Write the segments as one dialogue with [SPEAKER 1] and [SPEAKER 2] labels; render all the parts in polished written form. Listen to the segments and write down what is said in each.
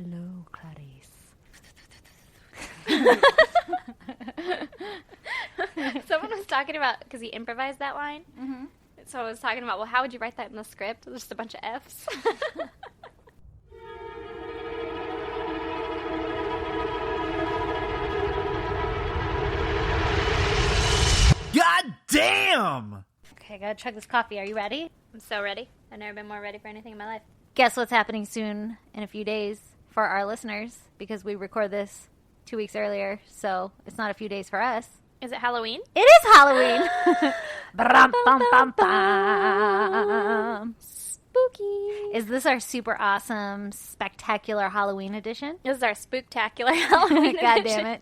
[SPEAKER 1] Hello, Clarice.
[SPEAKER 2] Someone was talking about, because he improvised that line. Mm-hmm. So I was talking about, well, how would you write that in the script? Just a bunch of F's.
[SPEAKER 3] God damn!
[SPEAKER 1] Okay, I gotta chug this coffee. Are you ready?
[SPEAKER 2] I'm so ready. I've never been more ready for anything in my life.
[SPEAKER 1] Guess what's happening soon in a few days for our listeners, because we record this 2 weeks earlier, so it's not a few days for us.
[SPEAKER 2] Is it Halloween?
[SPEAKER 1] It is Halloween! Brum, bum, bum, bum.
[SPEAKER 2] Spooky.
[SPEAKER 1] Is this our super awesome, spectacular Halloween edition?
[SPEAKER 2] This is our spooktacular Halloween
[SPEAKER 1] God
[SPEAKER 2] edition.
[SPEAKER 1] damn it.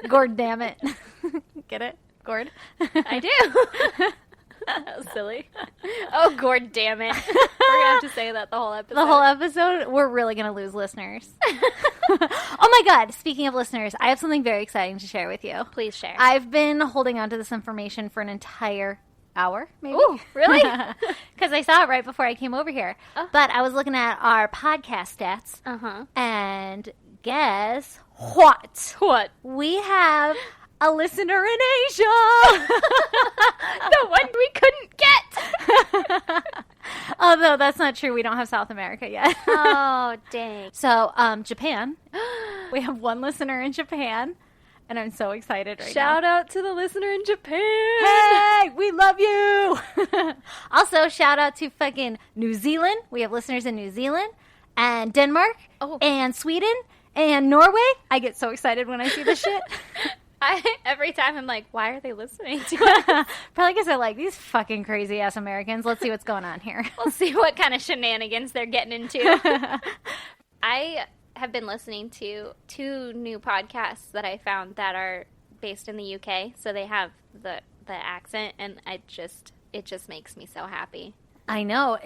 [SPEAKER 1] Gord damn it. Get it? Gord?
[SPEAKER 2] I do. That was silly. Oh, Gord damn it. We're going to have to say that the whole episode.
[SPEAKER 1] The whole episode? We're really going to lose listeners. Oh my god, speaking of listeners, I have something very exciting to share with you.
[SPEAKER 2] Please share.
[SPEAKER 1] I've been holding on to this information for an entire hour, maybe.
[SPEAKER 2] Ooh, really?
[SPEAKER 1] Because I saw it right before I came over here. Oh. But I was looking at our podcast stats.
[SPEAKER 2] Uh-huh.
[SPEAKER 1] And guess what?
[SPEAKER 2] What?
[SPEAKER 1] We have a listener in Asia.
[SPEAKER 2] The one we couldn't get.
[SPEAKER 1] Although that's not true. We don't have South America yet.
[SPEAKER 2] Oh, dang.
[SPEAKER 1] So, Japan. We have one listener in Japan. And I'm so excited right now.
[SPEAKER 2] Shout out to the listener in Japan.
[SPEAKER 1] Hey, we love you. Also, shout out to fucking New Zealand. We have listeners in New Zealand and Denmark and Sweden and Norway. I get so excited when I see this shit.
[SPEAKER 2] Every time I'm like, why are they listening to us?
[SPEAKER 1] Probably because they're like, these fucking crazy ass Americans. Let's see what's going on here.
[SPEAKER 2] We'll see what kind of shenanigans they're getting into. I have been listening to 2 new podcasts that I found that are based in the UK. So they have the accent, and it just makes me so happy.
[SPEAKER 1] I know.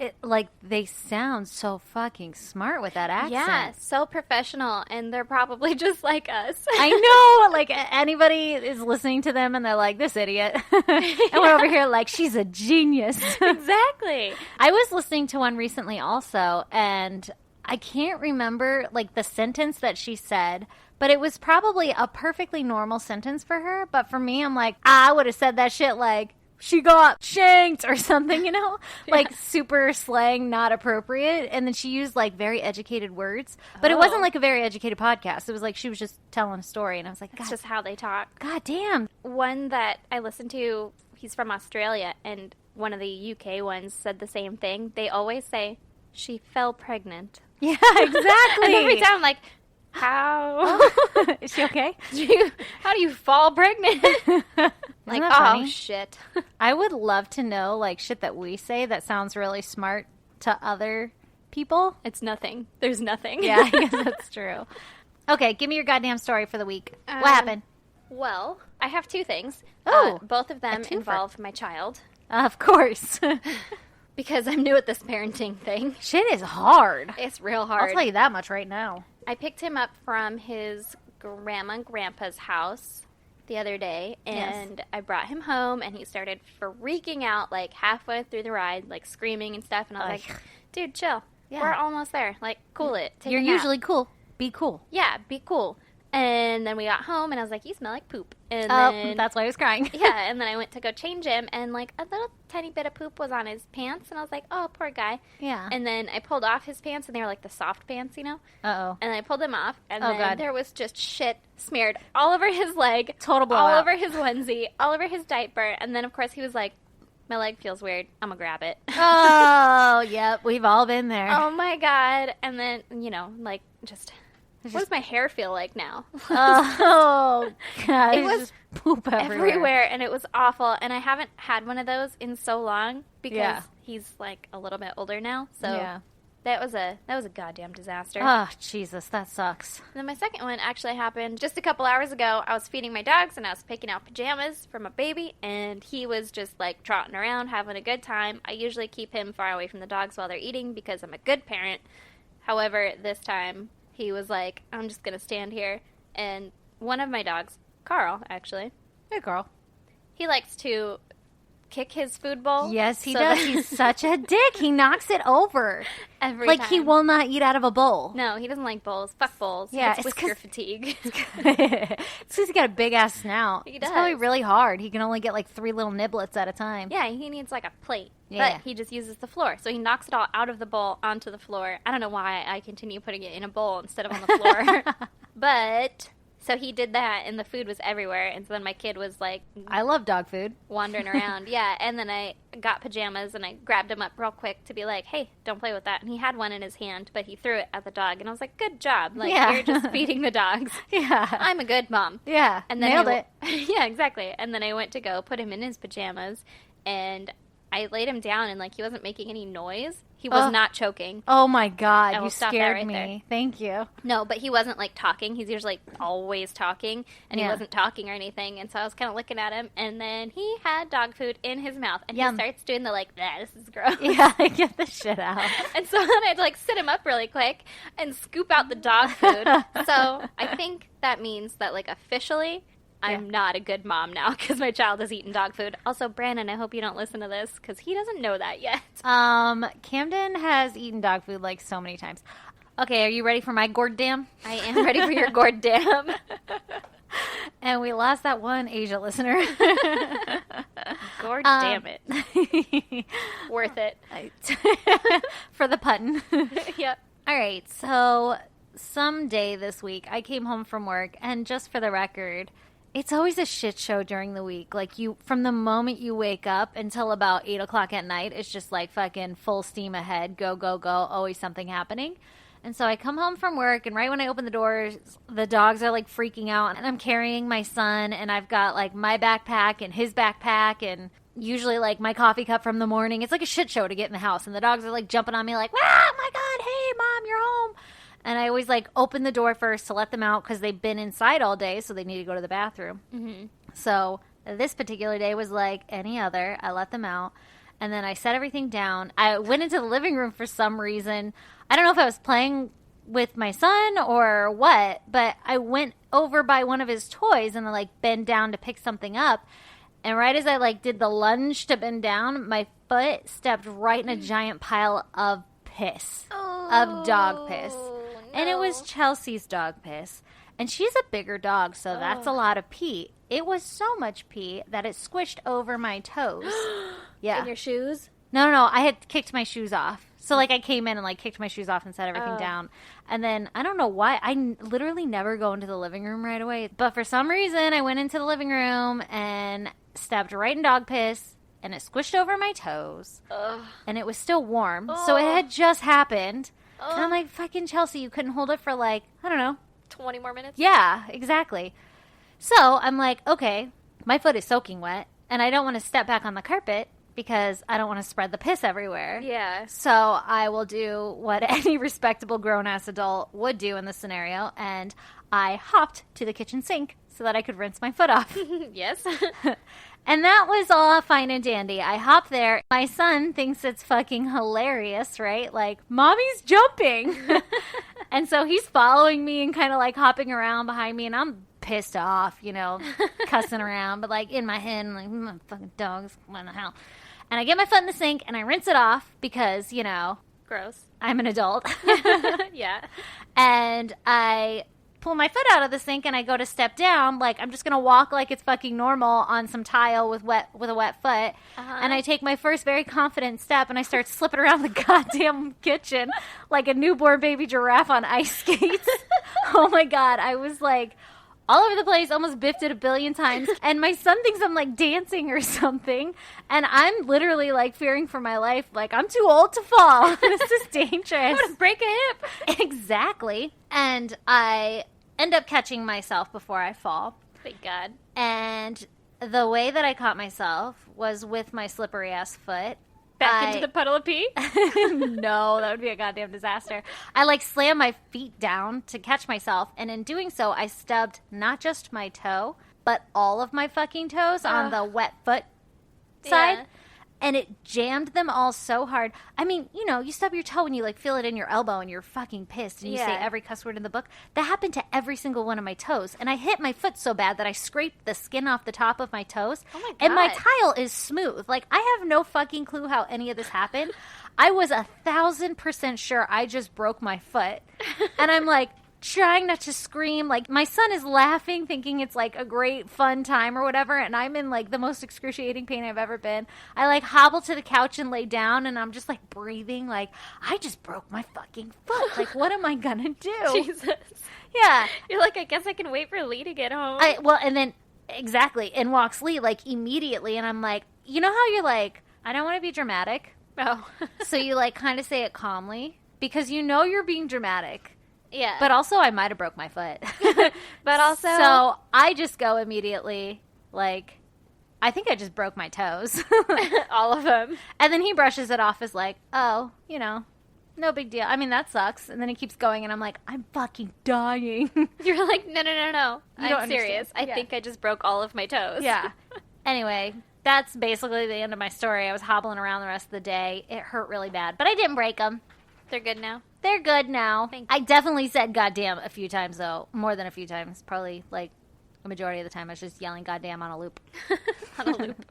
[SPEAKER 1] They sound so fucking smart with that accent.
[SPEAKER 2] Yeah, so professional, and they're probably just like us.
[SPEAKER 1] I know. Like, anybody is listening to them, and they're like, this idiot. And we're over here like, she's a genius.
[SPEAKER 2] Exactly.
[SPEAKER 1] I was listening to one recently also, and I can't remember, like, the sentence that she said, but it was probably a perfectly normal sentence for her. But for me, I'm like, I would have said that shit like, she got shanked or something, you know? Yeah. Like, super slang, not appropriate. And then she used, like, very educated words. But it wasn't, like, a very educated podcast. It was like she was just telling a story. And I was like,
[SPEAKER 2] that's just how they talk.
[SPEAKER 1] God damn.
[SPEAKER 2] One that I listened to, he's from Australia, and one of the UK ones said the same thing. They always say, she fell pregnant.
[SPEAKER 1] Yeah, exactly.
[SPEAKER 2] And every time I'm like, how?
[SPEAKER 1] Is she okay?
[SPEAKER 2] How do you fall pregnant? Like, oh, funny? Shit.
[SPEAKER 1] I would love to know, like, shit that we say that sounds really smart to other people.
[SPEAKER 2] It's nothing. There's nothing.
[SPEAKER 1] Yeah, I guess that's true. Okay, give me your goddamn story for the week. What happened?
[SPEAKER 2] Well, I have 2 things.
[SPEAKER 1] Oh,
[SPEAKER 2] both of them involve my child.
[SPEAKER 1] Of course.
[SPEAKER 2] Because I'm new at this parenting thing.
[SPEAKER 1] Shit is hard.
[SPEAKER 2] It's real hard.
[SPEAKER 1] I'll tell you that much right now.
[SPEAKER 2] I picked him up from his grandma and grandpa's house the other day, and I brought him home, and he started freaking out, like, halfway through the ride, like, screaming and stuff, and I was like, dude, chill. Yeah. We're almost there. Like, cool it. Take
[SPEAKER 1] You're
[SPEAKER 2] a nap.
[SPEAKER 1] usually cool. Be cool.
[SPEAKER 2] Yeah, be cool. And then we got home, and I was like, you smell like poop. And
[SPEAKER 1] then, that's why I was crying.
[SPEAKER 2] Yeah, and then I went to go change him, and, like, a little tiny bit of poop was on his pants, and I was like, oh, poor guy.
[SPEAKER 1] Yeah.
[SPEAKER 2] And then I pulled off his pants, and they were, like, the soft pants, you know?
[SPEAKER 1] Uh-oh.
[SPEAKER 2] And I pulled them off, and then
[SPEAKER 1] God.
[SPEAKER 2] there was just shit smeared all over his leg.
[SPEAKER 1] Total blowout.
[SPEAKER 2] All over his onesie, all over his diaper, and then, of course, he was like, my leg feels weird. I'm gonna grab it.
[SPEAKER 1] Oh, yep. We've all been there.
[SPEAKER 2] Oh, my God. And then, you know, like, just... What does my hair feel like now?
[SPEAKER 1] Oh, God.
[SPEAKER 2] It was
[SPEAKER 1] just poop everywhere.
[SPEAKER 2] And it was awful. And I haven't had one of those in so long because he's, like, a little bit older now. So that was a goddamn disaster.
[SPEAKER 1] Oh, Jesus, that sucks.
[SPEAKER 2] And then my second one actually happened just a couple hours ago. I was feeding my dogs, and I was picking out pajamas for my baby, and he was just, like, trotting around, having a good time. I usually keep him far away from the dogs while they're eating because I'm a good parent. However, this time... he was like, I'm just going to stand here. And one of my dogs, Carl, actually.
[SPEAKER 1] Hey, Carl.
[SPEAKER 2] He likes to kick his food bowl.
[SPEAKER 1] Yes, he
[SPEAKER 2] so
[SPEAKER 1] does.
[SPEAKER 2] that-
[SPEAKER 1] He's such a dick. He knocks it over.
[SPEAKER 2] Every
[SPEAKER 1] Like,
[SPEAKER 2] time.
[SPEAKER 1] he will not eat out of a bowl.
[SPEAKER 2] No, he doesn't like bowls. Fuck bowls.
[SPEAKER 1] Yeah,
[SPEAKER 2] It's
[SPEAKER 1] it's
[SPEAKER 2] whisker
[SPEAKER 1] 'cause-
[SPEAKER 2] fatigue.
[SPEAKER 1] It's because he got a big-ass snout.
[SPEAKER 2] He
[SPEAKER 1] It's probably
[SPEAKER 2] does.
[SPEAKER 1] really hard. He can only get, like, 3 little niblets at a time.
[SPEAKER 2] Yeah, he needs like a plate.
[SPEAKER 1] Yeah.
[SPEAKER 2] But he just uses the floor. So he knocks it all out of the bowl onto the floor. I don't know why I continue putting it in a bowl instead of on the floor. But so he did that and the food was everywhere. And so then my kid was like
[SPEAKER 1] I love dog food.
[SPEAKER 2] wandering around. Yeah. And then I got pajamas and I grabbed him up real quick to be like, hey, don't play with that. And he had one in his hand, but he threw it at the dog. And I was like, good job. Like,
[SPEAKER 1] Yeah.
[SPEAKER 2] you're just feeding the dogs.
[SPEAKER 1] Yeah.
[SPEAKER 2] I'm a good mom.
[SPEAKER 1] Yeah.
[SPEAKER 2] And then
[SPEAKER 1] Nailed
[SPEAKER 2] I
[SPEAKER 1] it.
[SPEAKER 2] Yeah, exactly. And then I went to go put him in his pajamas, and I laid him down, and like he wasn't making any noise. He was not choking.
[SPEAKER 1] Oh, my God.
[SPEAKER 2] I will
[SPEAKER 1] You
[SPEAKER 2] stop that
[SPEAKER 1] scared
[SPEAKER 2] right
[SPEAKER 1] me.
[SPEAKER 2] there.
[SPEAKER 1] Thank you.
[SPEAKER 2] No, but he wasn't like talking. He's usually always talking, and
[SPEAKER 1] Yeah.
[SPEAKER 2] he wasn't talking or anything. And so I was kind of looking at him, and then he had dog food in his mouth, and
[SPEAKER 1] Yum.
[SPEAKER 2] he starts doing the like, nah, this is gross.
[SPEAKER 1] Yeah, get the shit out.
[SPEAKER 2] And so then I had to like sit him up really quick and scoop out the dog food. So I think that means that like officially I'm not a good mom now because my child has eaten dog food. Also, Brandon, I hope you don't listen to this because he doesn't know that yet.
[SPEAKER 1] Camden has eaten dog food like so many times. Okay, are you ready for my gourd dam?
[SPEAKER 2] I am ready for your gourd dam.
[SPEAKER 1] And we lost that one Asia listener.
[SPEAKER 2] Gourd damn it. Worth it.
[SPEAKER 1] For the putton.
[SPEAKER 2] Yep.
[SPEAKER 1] All right, so someday this week I came home from work, and just for the record, it's always a shit show during the week. Like, you, from the moment you wake up until about 8 o'clock at night, it's just like fucking full steam ahead, go, go, go, always something happening. And so I come home from work, and right when I open the doors, the dogs are like freaking out, and I'm carrying my son, and I've got like my backpack and his backpack, and usually like my coffee cup from the morning. It's like a shit show to get in the house, and the dogs are like jumping on me like, ah, my God, hey, Mom, you're home. And I always like open the door first to let them out because they've been inside all day, so they need to go to the bathroom. Mm-hmm. So this particular day was like any other. I let them out, and then I set everything down. I went into the living room for some reason. I don't know if I was playing with my son or what, but I went over by one of his toys and I like bent down to pick something up. And right as I like did the lunge to bend down, my foot stepped right in a giant pile of piss, of dog piss. And it was Chelsea's dog piss. And she's a bigger dog, so that's a lot of pee. It was so much pee that it squished over my toes. Yeah.
[SPEAKER 2] In your shoes?
[SPEAKER 1] No. I had kicked my shoes off. So, like, I came in and, like, kicked my shoes off and set everything down. And then, I don't know why, literally never go into the living room right away. But for some reason, I went into the living room and stepped right in dog piss. And it squished over my toes. And it was still warm. So it had just happened. And I'm like, fucking Chelsea, you couldn't hold it for, like, I don't know.
[SPEAKER 2] 20 more minutes?
[SPEAKER 1] Yeah, exactly. So I'm like, okay, my foot is soaking wet. And I don't want to step back on the carpet because I don't want to spread the piss everywhere.
[SPEAKER 2] Yeah.
[SPEAKER 1] So I will do what any respectable grown-ass adult would do in this scenario, and I hopped to the kitchen sink so that I could rinse my foot off.
[SPEAKER 2] Yes.
[SPEAKER 1] And that was all fine and dandy. I hopped there. My son thinks it's fucking hilarious, right? Like, Mommy's jumping. And so he's following me and kind of like hopping around behind me, and I'm pissed off, you know, cussing around, but like in my head, I'm like, fucking dogs, what the hell? And I get my foot in the sink and I rinse it off because, you know,
[SPEAKER 2] Gross.
[SPEAKER 1] I'm an adult.
[SPEAKER 2] Yeah.
[SPEAKER 1] And I pull my foot out of the sink and I go to step down, like I'm just gonna walk like it's fucking normal on some tile with a wet foot. And I take my first very confident step and I start slipping around the goddamn kitchen like a newborn baby giraffe on ice skates. Oh my God, I was like all over the place, almost biffed it a billion times. And my son thinks I'm like dancing or something. And I'm literally like fearing for my life. Like, I'm too old to fall. This is dangerous.
[SPEAKER 2] I'm gonna break a hip.
[SPEAKER 1] Exactly. And I end up catching myself before I fall.
[SPEAKER 2] Thank God.
[SPEAKER 1] And the way that I caught myself was with my slippery ass foot.
[SPEAKER 2] Back into the puddle of pee?
[SPEAKER 1] No, that would be a goddamn disaster. I like slammed my feet down to catch myself, and in doing so, I stubbed not just my toe, but all of my fucking toes on the wet foot side.
[SPEAKER 2] Yeah.
[SPEAKER 1] and it jammed them all so hard. I mean, you know, you stub your toe and you like feel it in your elbow and you're fucking pissed and you say every cuss word in the book. That happened to every single one of my toes. And I hit my foot so bad that I scraped the skin off the top of my toes.
[SPEAKER 2] Oh my God.
[SPEAKER 1] And my tile is smooth. Like, I have no fucking clue how any of this happened. I was 1,000% sure I just broke my foot. And I'm like, trying not to scream. Like, my son is laughing, thinking it's like a great fun time or whatever, and I'm in like the most excruciating pain I've ever been. I like hobble to the couch and lay down, and I'm just like breathing like, I just broke my fucking foot. Like, what am I gonna do?
[SPEAKER 2] Jesus.
[SPEAKER 1] Yeah.
[SPEAKER 2] You're like, I guess I can wait for Lee to get home.
[SPEAKER 1] Well, and then exactly, and walks Lee like immediately, and I'm like, you know how you're like, I don't want to be dramatic.
[SPEAKER 2] Oh.
[SPEAKER 1] So you like kind of say it calmly because you know you're being dramatic.
[SPEAKER 2] Yeah.
[SPEAKER 1] But also, I might have broke my foot.
[SPEAKER 2] But also...
[SPEAKER 1] So I just go immediately, like, I think I just broke my toes.
[SPEAKER 2] all of them.
[SPEAKER 1] And then he brushes it off as like, oh, you know, no big deal. I mean, that sucks. And then he keeps going, and I'm like, I'm fucking dying.
[SPEAKER 2] You're like, no.
[SPEAKER 1] You don't
[SPEAKER 2] I'm serious.
[SPEAKER 1] understand.
[SPEAKER 2] I think I just broke all of my toes.
[SPEAKER 1] Yeah. Anyway, that's basically the end of my story. I was hobbling around the rest of the day. It hurt really bad. But I didn't break them.
[SPEAKER 2] They're good now?
[SPEAKER 1] They're good now.
[SPEAKER 2] Thank you.
[SPEAKER 1] I definitely said goddamn a few times, though. More than a few times. Probably, like, a majority of the time I was just yelling goddamn on a loop.
[SPEAKER 2] On a loop.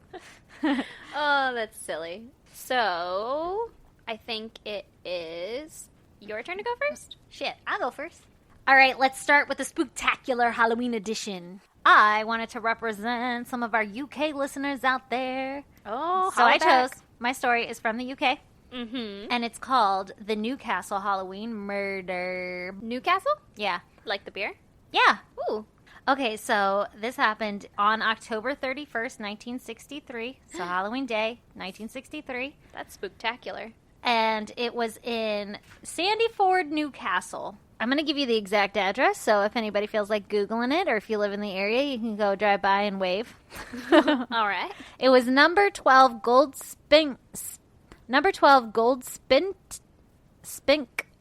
[SPEAKER 2] Oh, that's silly. So, I think it is your turn to go first?
[SPEAKER 1] Shit, I'll go first. All right, let's start with the spooktacular Halloween edition. I wanted to represent some of our UK listeners out there.
[SPEAKER 2] Oh,
[SPEAKER 1] So I chose, my story is from the UK.
[SPEAKER 2] Mm-hmm.
[SPEAKER 1] And it's called The Newcastle Halloween Murder.
[SPEAKER 2] Newcastle?
[SPEAKER 1] Yeah.
[SPEAKER 2] Like the beer?
[SPEAKER 1] Yeah.
[SPEAKER 2] Ooh.
[SPEAKER 1] Okay, so this happened on October 31st, 1963. So Halloween Day, 1963.
[SPEAKER 2] That's spooktacular.
[SPEAKER 1] And it was in Sandyford, Newcastle. I'm going to give you the exact address, so if anybody feels like Googling it, or if you live in the area, you can go drive by and wave.
[SPEAKER 2] All right.
[SPEAKER 1] It was number 12 Gold Spink.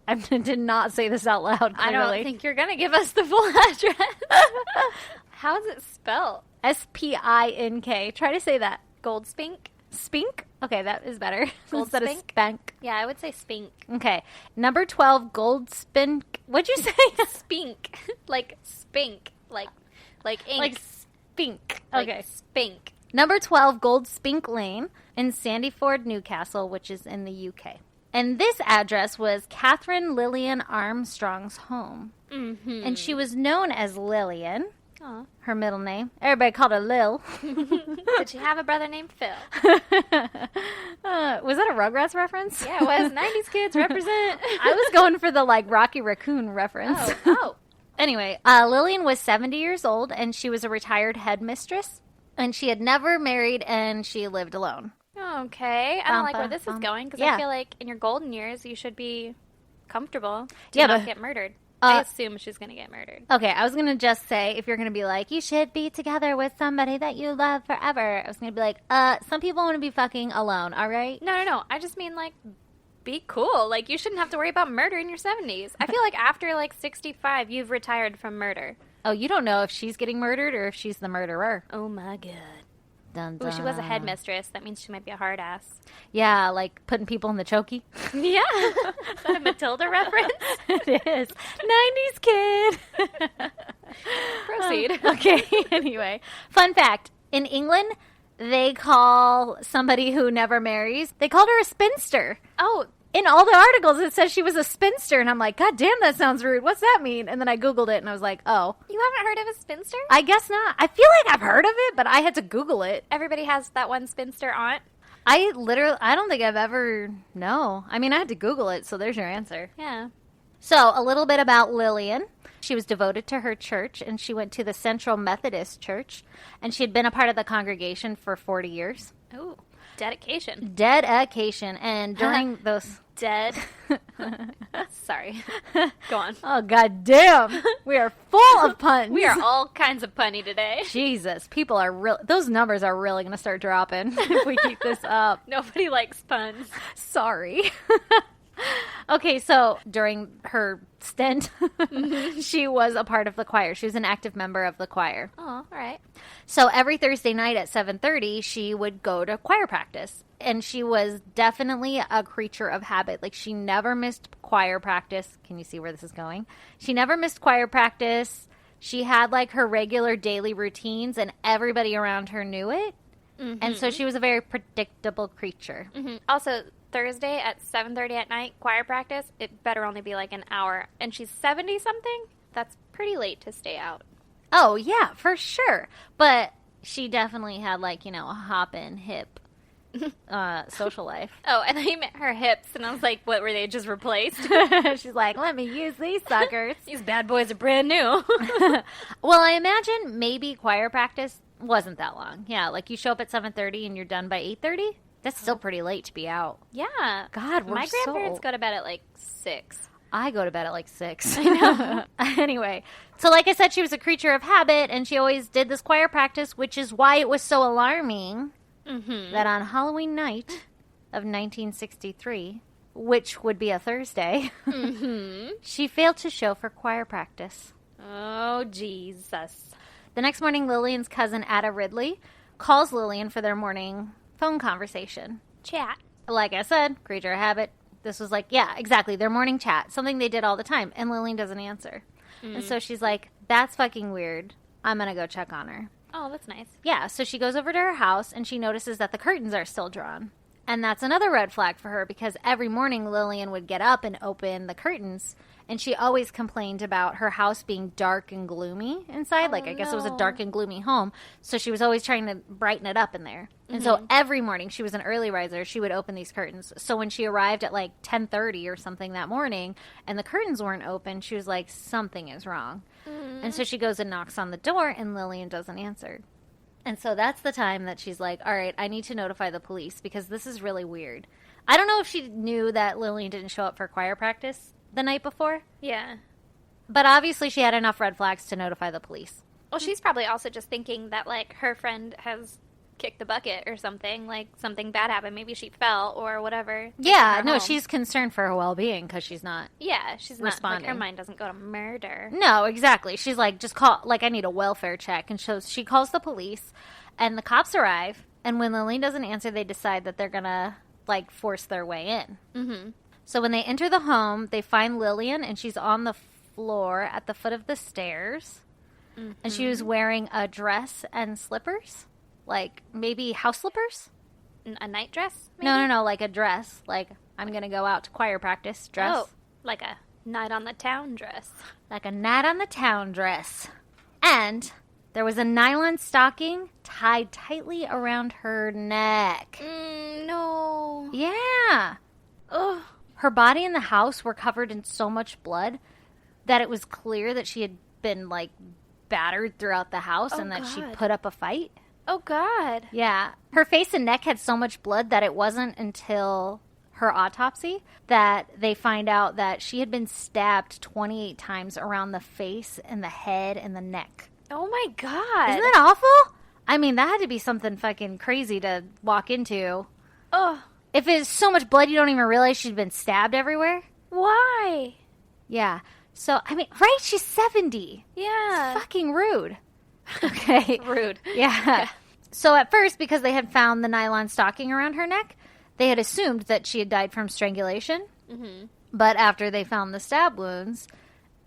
[SPEAKER 1] I did not say this out loud.
[SPEAKER 2] I
[SPEAKER 1] Clearly.
[SPEAKER 2] don't think you're going to give us the full address. How is it spelled?
[SPEAKER 1] Spink. Try to say that.
[SPEAKER 2] Gold Spink?
[SPEAKER 1] Spink? Okay, that is better.
[SPEAKER 2] Gold
[SPEAKER 1] Instead of
[SPEAKER 2] Spink?
[SPEAKER 1] spank.
[SPEAKER 2] Yeah, I would say Spink.
[SPEAKER 1] Okay. Number 12 Gold Spink. What'd you say?
[SPEAKER 2] Spink. Like spink. Like ink.
[SPEAKER 1] Like spink.
[SPEAKER 2] Like
[SPEAKER 1] Okay.
[SPEAKER 2] spink.
[SPEAKER 1] Number 12 Gold Spink Lane in Sandyford, Newcastle, which is in the UK. And this address was Catherine Lillian Armstrong's home.
[SPEAKER 2] Mm-hmm.
[SPEAKER 1] And she was known as Lillian,
[SPEAKER 2] Aw.
[SPEAKER 1] her middle name. Everybody called her Lil.
[SPEAKER 2] Did she have a brother named Phil?
[SPEAKER 1] Was that a Rugrats reference?
[SPEAKER 2] Yeah, it was. 90s kids represent.
[SPEAKER 1] I was going for the, like, Rocky Raccoon reference.
[SPEAKER 2] Oh.
[SPEAKER 1] Anyway, Lillian was 70 years old, and she was a retired headmistress. And she had never married, and she lived alone.
[SPEAKER 2] Okay. I don't like where this is going, because
[SPEAKER 1] Yeah.
[SPEAKER 2] I feel like in your golden years, you should be comfortable to
[SPEAKER 1] Yeah,
[SPEAKER 2] not
[SPEAKER 1] but-
[SPEAKER 2] get murdered. I assume she's going to get murdered.
[SPEAKER 1] Okay, I was going to just say, if you're going to be like, you should be together with somebody that you love forever, I was going to be like, some people want to be fucking alone, all right?
[SPEAKER 2] No. I just mean, like, be cool. Like, you shouldn't have to worry about murder in your 70s. I feel like after, like, 65, you've retired from murder.
[SPEAKER 1] Oh, you don't know if she's getting murdered or if she's the murderer.
[SPEAKER 2] Oh, my God.
[SPEAKER 1] Dun,
[SPEAKER 2] Ooh, she was a
[SPEAKER 1] dun.
[SPEAKER 2] headmistress. That means she might be a hard ass.
[SPEAKER 1] Yeah, like putting people in the chokey.
[SPEAKER 2] Yeah. Is that a Matilda reference?
[SPEAKER 1] It is. 90s kid.
[SPEAKER 2] Proceed.
[SPEAKER 1] Okay, anyway. Fun fact. In England, they call somebody who never marries, they called her a spinster.
[SPEAKER 2] Oh,
[SPEAKER 1] In all the articles, it says she was a spinster, and I'm like, God damn, that sounds rude. What's that mean? And then I Googled it, and I was like, oh.
[SPEAKER 2] you haven't heard of a spinster?
[SPEAKER 1] I guess not. I feel like I've heard of it, but I had to Google it.
[SPEAKER 2] Everybody has that one spinster aunt.
[SPEAKER 1] I don't think I've ever, no. I mean, I had to Google it, so there's your answer.
[SPEAKER 2] Yeah.
[SPEAKER 1] So, a little bit about Lillian. She was devoted to her church, and she went to the Central Methodist Church, and she had been a part of the congregation for 40 years.
[SPEAKER 2] Ooh, dedication.
[SPEAKER 1] Dedication, and during those...
[SPEAKER 2] Dead. Sorry. Go on.
[SPEAKER 1] Oh, God damn. We are full of puns.
[SPEAKER 2] We are all kinds of punny today.
[SPEAKER 1] Jesus, people are real. Those numbers are really going to start dropping if we keep this up.
[SPEAKER 2] Nobody likes puns.
[SPEAKER 1] Sorry. Okay, so during her stint, she was a part of the choir. She was an active member of the choir.
[SPEAKER 2] Oh, all right.
[SPEAKER 1] So every Thursday night at 7:30, she would go to choir practice. And she was definitely a creature of habit. Like, she never missed choir practice. Can you see where this is going? She never missed choir practice. She had, like, her regular daily routines, and everybody around her knew it. Mm-hmm. And so she was a very predictable creature.
[SPEAKER 2] Mm-hmm. Also, Thursday at 7:30 at night, choir practice, it better only be like an hour. And she's 70-something? That's pretty late to stay out.
[SPEAKER 1] Oh, yeah, for sure. But she definitely had, like, a hop-in, hip social life.
[SPEAKER 2] Oh, and I meant her hips, and I was like, what, were they just replaced?
[SPEAKER 1] She's like, let me use these suckers.
[SPEAKER 2] These bad boys are brand new.
[SPEAKER 1] Well, I imagine maybe choir practice wasn't that long. Yeah, like you show up at 7:30 and you're done by 8:30? That's still pretty late to be out.
[SPEAKER 2] Yeah.
[SPEAKER 1] God,
[SPEAKER 2] my grandparents go to bed at like 6.
[SPEAKER 1] I go to bed at like 6. I know. Anyway, so like I said, she was a creature of habit, and she always did this choir practice, which is why it was so alarming that on Halloween night of 1963, which would be a Thursday, she failed to show for choir practice.
[SPEAKER 2] Oh, Jesus.
[SPEAKER 1] The next morning, Lillian's cousin, Ada Ridley, calls Lillian for their morning phone conversation.
[SPEAKER 2] Chat.
[SPEAKER 1] Like I said, creature of habit. This was like, yeah, exactly, their morning chat, something they did all the time, and Lillian doesn't answer. And so she's like, that's fucking weird. I'm going to go check on her.
[SPEAKER 2] Oh, that's nice.
[SPEAKER 1] Yeah, so she goes over to her house, and she notices that the curtains are still drawn. And that's another red flag for her, because every morning Lillian would get up and open the curtains, and she always complained about her house being dark and gloomy inside. Like, I guess it was a dark and gloomy home, so she was always trying to brighten it up in there. And so every morning, she was an early riser, she would open these curtains. So when she arrived at like 10:30 or something that morning, and the curtains weren't open, she was like, something is wrong. And so she goes and knocks on the door, and Lillian doesn't answer. And so that's the time that she's like, all right, I need to notify the police, because this is really weird. I don't know if she knew that Lillian didn't show up for choir practice the night before.
[SPEAKER 2] Yeah.
[SPEAKER 1] But obviously she had enough red flags to notify the police.
[SPEAKER 2] Well, she's probably also just thinking that, like, her friend has kicked the bucket or something. Like, something bad happened. Maybe she fell or whatever.
[SPEAKER 1] Yeah, no, she's concerned for her well-being because she's not
[SPEAKER 2] she's
[SPEAKER 1] responding.
[SPEAKER 2] Not, like, her mind doesn't go to murder.
[SPEAKER 1] No, exactly. She's like, just call, like, I need a welfare check. And so she calls the police, and the cops arrive. And when Lillian doesn't answer, they decide that they're going to, like, force their way in. Mm-hmm. So when they enter the home, they find Lillian, and she's on the floor at the foot of the stairs. Mm-hmm. And she was wearing a dress and slippers. Like, maybe house slippers?
[SPEAKER 2] A night dress, maybe?
[SPEAKER 1] No, like a dress. Like, I'm going to go out to choir practice dress.
[SPEAKER 2] Oh, like a night on the town dress.
[SPEAKER 1] Like a night on the town dress. And there was a nylon stocking tied tightly around her neck.
[SPEAKER 2] No.
[SPEAKER 1] Yeah.
[SPEAKER 2] Ugh.
[SPEAKER 1] Her body and the house were covered in so much blood that it was clear that she had been, like, battered throughout the house and that she put up a fight.
[SPEAKER 2] Oh, God.
[SPEAKER 1] Yeah. Her face and neck had so much blood that it wasn't until her autopsy that they find out that she had been stabbed 28 times around the face and the head and the neck.
[SPEAKER 2] Oh, my God.
[SPEAKER 1] Isn't that awful? I mean, that had to be something fucking crazy to walk into.
[SPEAKER 2] Ugh.
[SPEAKER 1] If it's so much blood you don't even realize she'd been stabbed everywhere?
[SPEAKER 2] Why?
[SPEAKER 1] Yeah. So, I mean, right? She's 70.
[SPEAKER 2] Yeah.
[SPEAKER 1] It's fucking rude. Okay.
[SPEAKER 2] Rude.
[SPEAKER 1] Yeah. So at first, because they had found the nylon stocking around her neck, they had assumed that she had died from strangulation. Mm-hmm. But after they found the stab wounds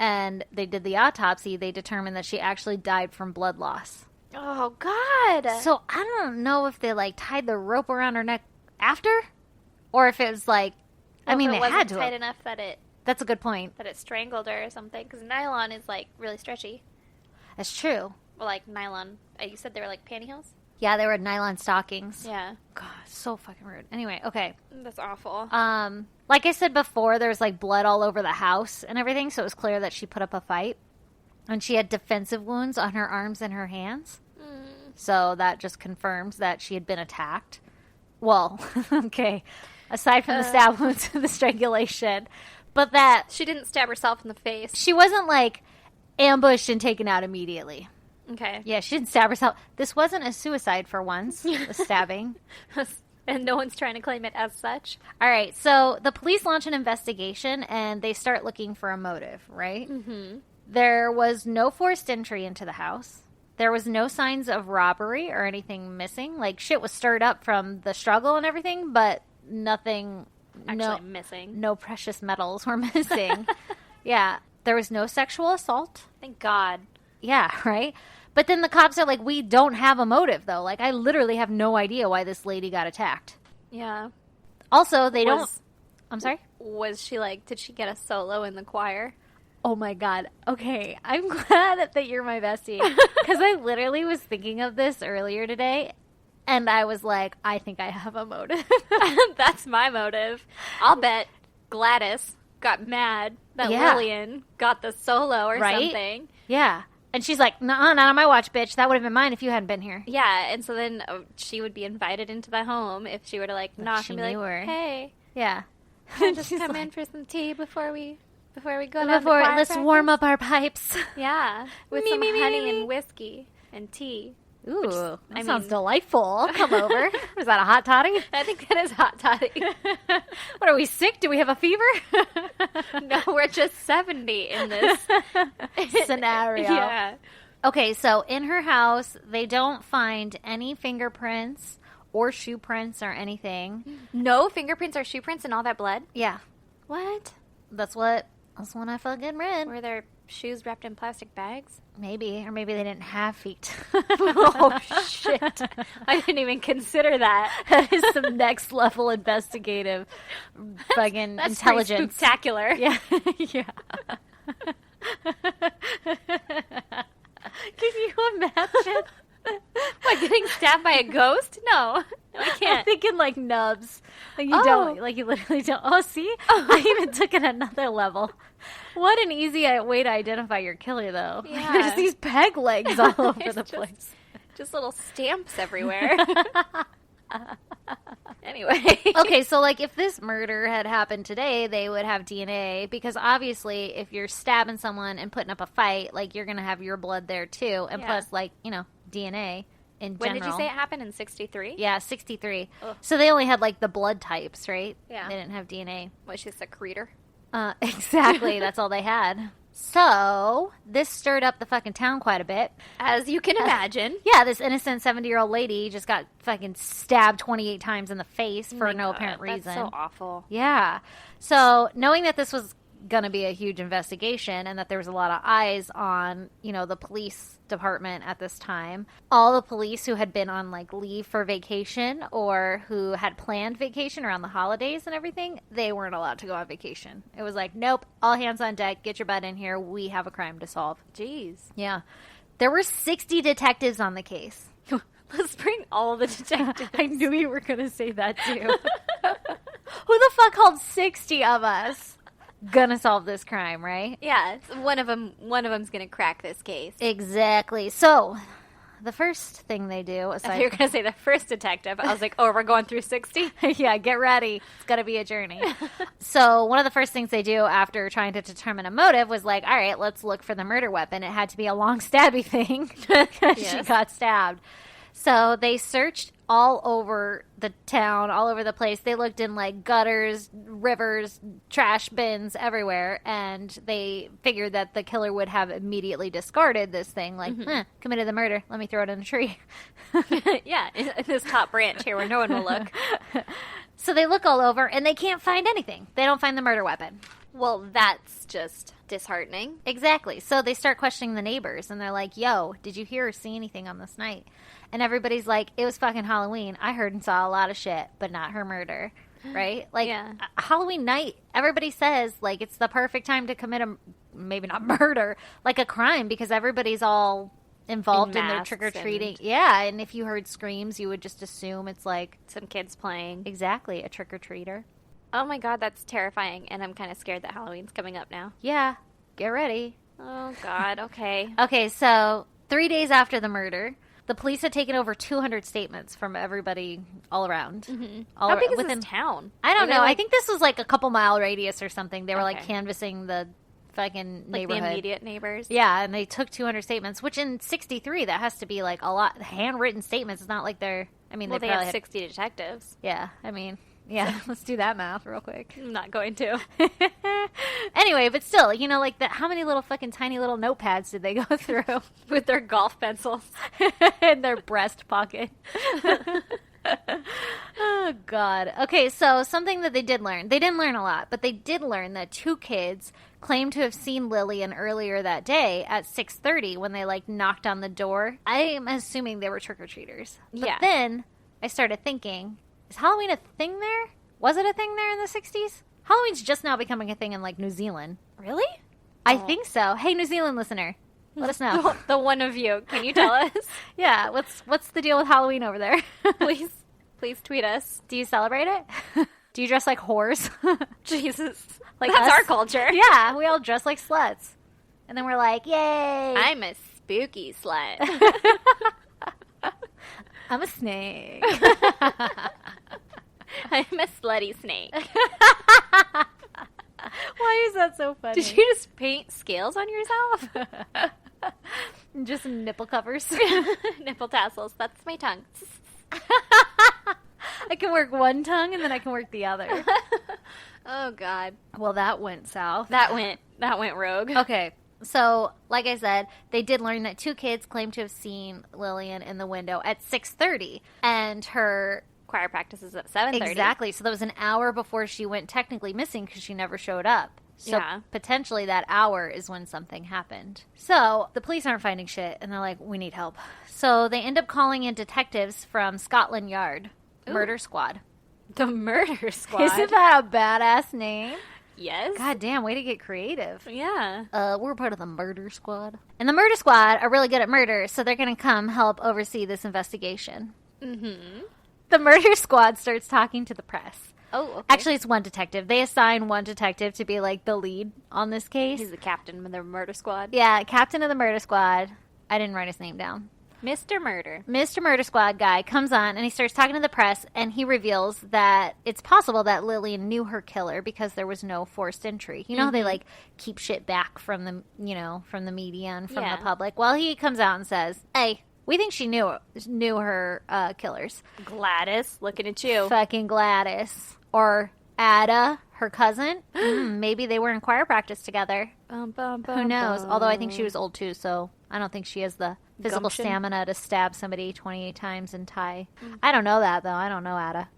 [SPEAKER 1] and they did the autopsy, they determined that she actually died from blood loss.
[SPEAKER 2] Oh, God.
[SPEAKER 1] So I don't know if they, like, tied the rope around her neck after, or if it was like,
[SPEAKER 2] well,
[SPEAKER 1] I mean,
[SPEAKER 2] it
[SPEAKER 1] they had to.
[SPEAKER 2] tight enough that it.
[SPEAKER 1] That's a good point.
[SPEAKER 2] That it strangled her or something, because nylon is, like, really stretchy.
[SPEAKER 1] That's true.
[SPEAKER 2] Well, like, nylon. You said they were, like, pantyhose?
[SPEAKER 1] Yeah, they were nylon stockings.
[SPEAKER 2] Yeah.
[SPEAKER 1] God, so fucking rude. Anyway, okay.
[SPEAKER 2] That's awful.
[SPEAKER 1] Like I said before, there was, like, blood all over the house and everything, so it was clear that she put up a fight. And she had defensive wounds on her arms and her hands. So that just confirms that she had been attacked. Well, okay. Aside from the stab wounds and the strangulation. But that...
[SPEAKER 2] She didn't stab herself in the face.
[SPEAKER 1] She wasn't, like, ambushed and taken out immediately.
[SPEAKER 2] Okay.
[SPEAKER 1] Yeah, she didn't stab herself. This wasn't a suicide for once, the stabbing.
[SPEAKER 2] And no one's trying to claim it as such.
[SPEAKER 1] All right, so the police launch an investigation, and they start looking for a motive, right? Mm-hmm. There was no forced entry into the house. There was no signs of robbery or anything missing. Like, shit was stirred up from the struggle and everything, but nothing...
[SPEAKER 2] Actually missing.
[SPEAKER 1] No precious metals were missing. Yeah. There was no sexual assault.
[SPEAKER 2] Thank God.
[SPEAKER 1] Yeah, right? But then the cops are like, we don't have a motive, though. Like, I literally have no idea why this lady got attacked.
[SPEAKER 2] Yeah.
[SPEAKER 1] Also, they don't... I'm sorry?
[SPEAKER 2] Was she like, did she get a solo in the choir?
[SPEAKER 1] Oh my God. Okay. I'm glad that you're my bestie. Because I literally was thinking of this earlier today. And I was like, I think I have a motive.
[SPEAKER 2] That's my motive. I'll bet Gladys got mad that Lillian got the solo or something.
[SPEAKER 1] Yeah. And she's like, nah, not on my watch, bitch. That would have been mine if you hadn't been here.
[SPEAKER 2] Yeah. And so then she would be invited into the home if she were to like knock and be like,
[SPEAKER 1] her.
[SPEAKER 2] Hey.
[SPEAKER 1] Yeah.
[SPEAKER 2] Just come in for some tea before we go down the choir
[SPEAKER 1] let's
[SPEAKER 2] practice.
[SPEAKER 1] warm up our pipes.
[SPEAKER 2] Yeah. With some honey and whiskey and tea.
[SPEAKER 1] Ooh, that sounds delightful. I'll come over. Was that a hot toddy?
[SPEAKER 2] I think that is hot toddy.
[SPEAKER 1] What, are we sick? Do we have a fever?
[SPEAKER 2] No, we're just 70 in this
[SPEAKER 1] scenario.
[SPEAKER 2] Yeah.
[SPEAKER 1] Okay, so in her house, they don't find any fingerprints or shoe prints or anything.
[SPEAKER 2] No fingerprints or shoe prints and all that blood?
[SPEAKER 1] Yeah.
[SPEAKER 2] What?
[SPEAKER 1] That's when I fucking read.
[SPEAKER 2] Were their shoes wrapped in plastic bags?
[SPEAKER 1] Maybe. Or maybe they didn't have feet.
[SPEAKER 2] Oh, shit. I didn't even consider that.
[SPEAKER 1] That is some next level investigative fucking
[SPEAKER 2] That's
[SPEAKER 1] intelligence.
[SPEAKER 2] Spectacular.
[SPEAKER 1] Yeah. Yeah. Can you imagine?
[SPEAKER 2] What, getting stabbed by a ghost? No, I can't.
[SPEAKER 1] I'm thinking like nubs. Like you
[SPEAKER 2] Oh.
[SPEAKER 1] don't, like you literally don't. Oh, see? I even took it another level. What an easy way to identify your killer, though. Like,
[SPEAKER 2] Yeah.
[SPEAKER 1] there's these peg legs all over the
[SPEAKER 2] Just-
[SPEAKER 1] place.
[SPEAKER 2] Just little stamps everywhere. Anyway.
[SPEAKER 1] Okay, so like if this murder had happened today, they would have DNA because obviously if you're stabbing someone and putting up a fight, like you're going to have your blood there too. And
[SPEAKER 2] Yeah.
[SPEAKER 1] plus like, you know, DNA in
[SPEAKER 2] When
[SPEAKER 1] general.
[SPEAKER 2] did you say it happened? In 63?
[SPEAKER 1] Yeah, 63.
[SPEAKER 2] Ugh.
[SPEAKER 1] So they only had like the blood types, right?
[SPEAKER 2] Yeah.
[SPEAKER 1] They didn't have DNA.
[SPEAKER 2] Was she a secretor?
[SPEAKER 1] Exactly. That's all they had. So this stirred up the fucking town quite a bit.
[SPEAKER 2] As you can imagine.
[SPEAKER 1] Yeah, this innocent 70-year-old lady just got fucking stabbed 28 times in the face for no apparent reason.
[SPEAKER 2] That's so awful.
[SPEAKER 1] Yeah. So knowing that this was going to be a huge investigation and that there was a lot of eyes on, you know, the police department at this time, all the police who had been on like leave for vacation or who had planned vacation around the holidays and everything, they weren't allowed to go on vacation. It was like, nope, all hands on deck, get your butt in here. We have a crime to solve.
[SPEAKER 2] Jeez.
[SPEAKER 1] Yeah. There were 60 detectives on the case.
[SPEAKER 2] Let's bring all the detectives.
[SPEAKER 1] I knew you were going to say that too. Who the fuck called 60 of us? Gonna solve this crime, right?
[SPEAKER 2] Yeah, one of them's gonna crack this case.
[SPEAKER 1] Exactly. So, the first thing they do,
[SPEAKER 2] I thought
[SPEAKER 1] aside
[SPEAKER 2] you were gonna say the first detective. I was like, oh, we're going through 60?
[SPEAKER 1] yeah, get ready. It's gonna be a journey. So, one of the first things they do after trying to determine a motive was like, all right, let's look for the murder weapon. It had to be a long stabby thing because she
[SPEAKER 2] Yes.
[SPEAKER 1] got stabbed. So, they searched all over the town, all over the place. They looked in like gutters, rivers, trash bins, everywhere, and they figured that the killer would have immediately discarded this thing, like, committed the murder, let me throw it in a tree.
[SPEAKER 2] Yeah, in this top branch here where no one will look.
[SPEAKER 1] So they look all over, and they can't find anything. They don't find the murder weapon.
[SPEAKER 2] Well, that's just disheartening.
[SPEAKER 1] Exactly. So they start questioning the neighbors, and they're like, yo, did you hear or see anything on this night? And everybody's like, it was fucking Halloween. I heard and saw a lot of shit, but not her murder. Right? Like,
[SPEAKER 2] Yeah.
[SPEAKER 1] Halloween night, everybody says, like, it's the perfect time to commit a, maybe not murder, like a crime, because everybody's all involved in their
[SPEAKER 2] masks
[SPEAKER 1] trick-or-treating.
[SPEAKER 2] and-
[SPEAKER 1] Yeah, and if you heard screams, you would just assume it's like,
[SPEAKER 2] Some kids playing.
[SPEAKER 1] exactly, a trick-or-treater.
[SPEAKER 2] Oh my god, that's terrifying. And I'm kind of scared that Halloween's coming up now.
[SPEAKER 1] Yeah, get ready.
[SPEAKER 2] Oh god, okay.
[SPEAKER 1] Okay, so 3 days after the murder, the police had taken over 200 statements from everybody all around. Mm-hmm.
[SPEAKER 2] How big is this town?
[SPEAKER 1] I don't
[SPEAKER 2] Are they,
[SPEAKER 1] know. I
[SPEAKER 2] like-
[SPEAKER 1] think this was like a couple mile radius or something. They were like
[SPEAKER 2] Okay.
[SPEAKER 1] canvassing the fucking
[SPEAKER 2] Like
[SPEAKER 1] neighborhood.
[SPEAKER 2] the immediate neighbors?
[SPEAKER 1] Yeah, and they took 200 statements, which in 63, that has to be like a lot. Handwritten statements. It's not like they're, I mean,
[SPEAKER 2] Well,
[SPEAKER 1] they
[SPEAKER 2] they
[SPEAKER 1] probably
[SPEAKER 2] have
[SPEAKER 1] had,
[SPEAKER 2] 60 detectives.
[SPEAKER 1] yeah, I mean, Yeah, let's do that math real quick.
[SPEAKER 2] I'm not going to.
[SPEAKER 1] Anyway, but still, you know, like, how many little fucking tiny little notepads did they go through?
[SPEAKER 2] With their golf pencils.
[SPEAKER 1] In their breast pocket. Oh, God. Okay, so something that they did learn. They didn't learn a lot, but they did learn that 2 kids claimed to have seen Lillian earlier that day at 6:30 when they, like, knocked on the door. I am assuming they were trick-or-treaters. But
[SPEAKER 2] Yeah.
[SPEAKER 1] then I started thinking, is Halloween a thing there? Was it a thing there in the 60s? Halloween's just now becoming a thing in, like, New Zealand.
[SPEAKER 2] Really?
[SPEAKER 1] I think so. Hey, New Zealand listener, let us know.
[SPEAKER 2] The one of you. Can you tell us?
[SPEAKER 1] Yeah, what's the deal with Halloween over there?
[SPEAKER 2] Please tweet us.
[SPEAKER 1] Do you celebrate it? Do you dress like whores?
[SPEAKER 2] Jesus.
[SPEAKER 1] Like
[SPEAKER 2] That's
[SPEAKER 1] us?
[SPEAKER 2] our culture.
[SPEAKER 1] Yeah, we all dress like sluts. And then we're like, yay!
[SPEAKER 2] I'm a spooky slut.
[SPEAKER 1] I'm a snake.
[SPEAKER 2] I'm a slutty snake.
[SPEAKER 1] Why is that so funny?
[SPEAKER 2] Did you just paint scales on yourself?
[SPEAKER 1] Just some nipple covers.
[SPEAKER 2] Nipple tassels. That's my tongue.
[SPEAKER 1] I can work one tongue and then I can work the other.
[SPEAKER 2] Oh, God.
[SPEAKER 1] Well, that went south.
[SPEAKER 2] That went rogue.
[SPEAKER 1] Okay. So, like I said, they did learn that 2 kids claimed to have seen Lillian in the window at 6:30, and her
[SPEAKER 2] Choir practices at 7:30.
[SPEAKER 1] exactly. So that was an hour before she went technically missing because she never showed up. So
[SPEAKER 2] Yeah.
[SPEAKER 1] potentially that hour is when something happened. So the police aren't finding shit, and they're like, we need help. So they end up calling in detectives from Scotland Yard,
[SPEAKER 2] Ooh.
[SPEAKER 1] Murder Squad.
[SPEAKER 2] The Murder Squad.
[SPEAKER 1] Isn't that a badass name?
[SPEAKER 2] Yes.
[SPEAKER 1] God damn, way to get creative.
[SPEAKER 2] Yeah.
[SPEAKER 1] We're part of the Murder Squad. And the Murder Squad are really good at murder, so they're going to come help oversee this investigation.
[SPEAKER 2] Mm-hmm.
[SPEAKER 1] The Murder Squad starts talking to the press.
[SPEAKER 2] Oh, okay.
[SPEAKER 1] Actually, it's one detective. They assign one detective to be, like, the lead on this case.
[SPEAKER 2] He's the captain of the Murder Squad.
[SPEAKER 1] Yeah, captain of the Murder Squad. I didn't write his name down.
[SPEAKER 2] Mr. Murder.
[SPEAKER 1] Mr. Murder Squad guy comes on and he starts talking to the press, and he reveals that it's possible that Lillian knew her killer because there was no forced entry. You know how they like keep shit back from the from the media and from
[SPEAKER 2] Yeah.
[SPEAKER 1] the public. Well, he comes out and says, "Hey, we think she knew her killers.
[SPEAKER 2] Gladys, looking at you.
[SPEAKER 1] Fucking Gladys or Ada, her cousin. Maybe they were in choir practice together.
[SPEAKER 2] Bum, bum, bum,
[SPEAKER 1] Who knows?
[SPEAKER 2] bum.
[SPEAKER 1] Although I think she was old too, so I don't think she has the physical
[SPEAKER 2] Gumption?
[SPEAKER 1] stamina to stab somebody 28 times and tie. I don't know that, though. I don't know Ada.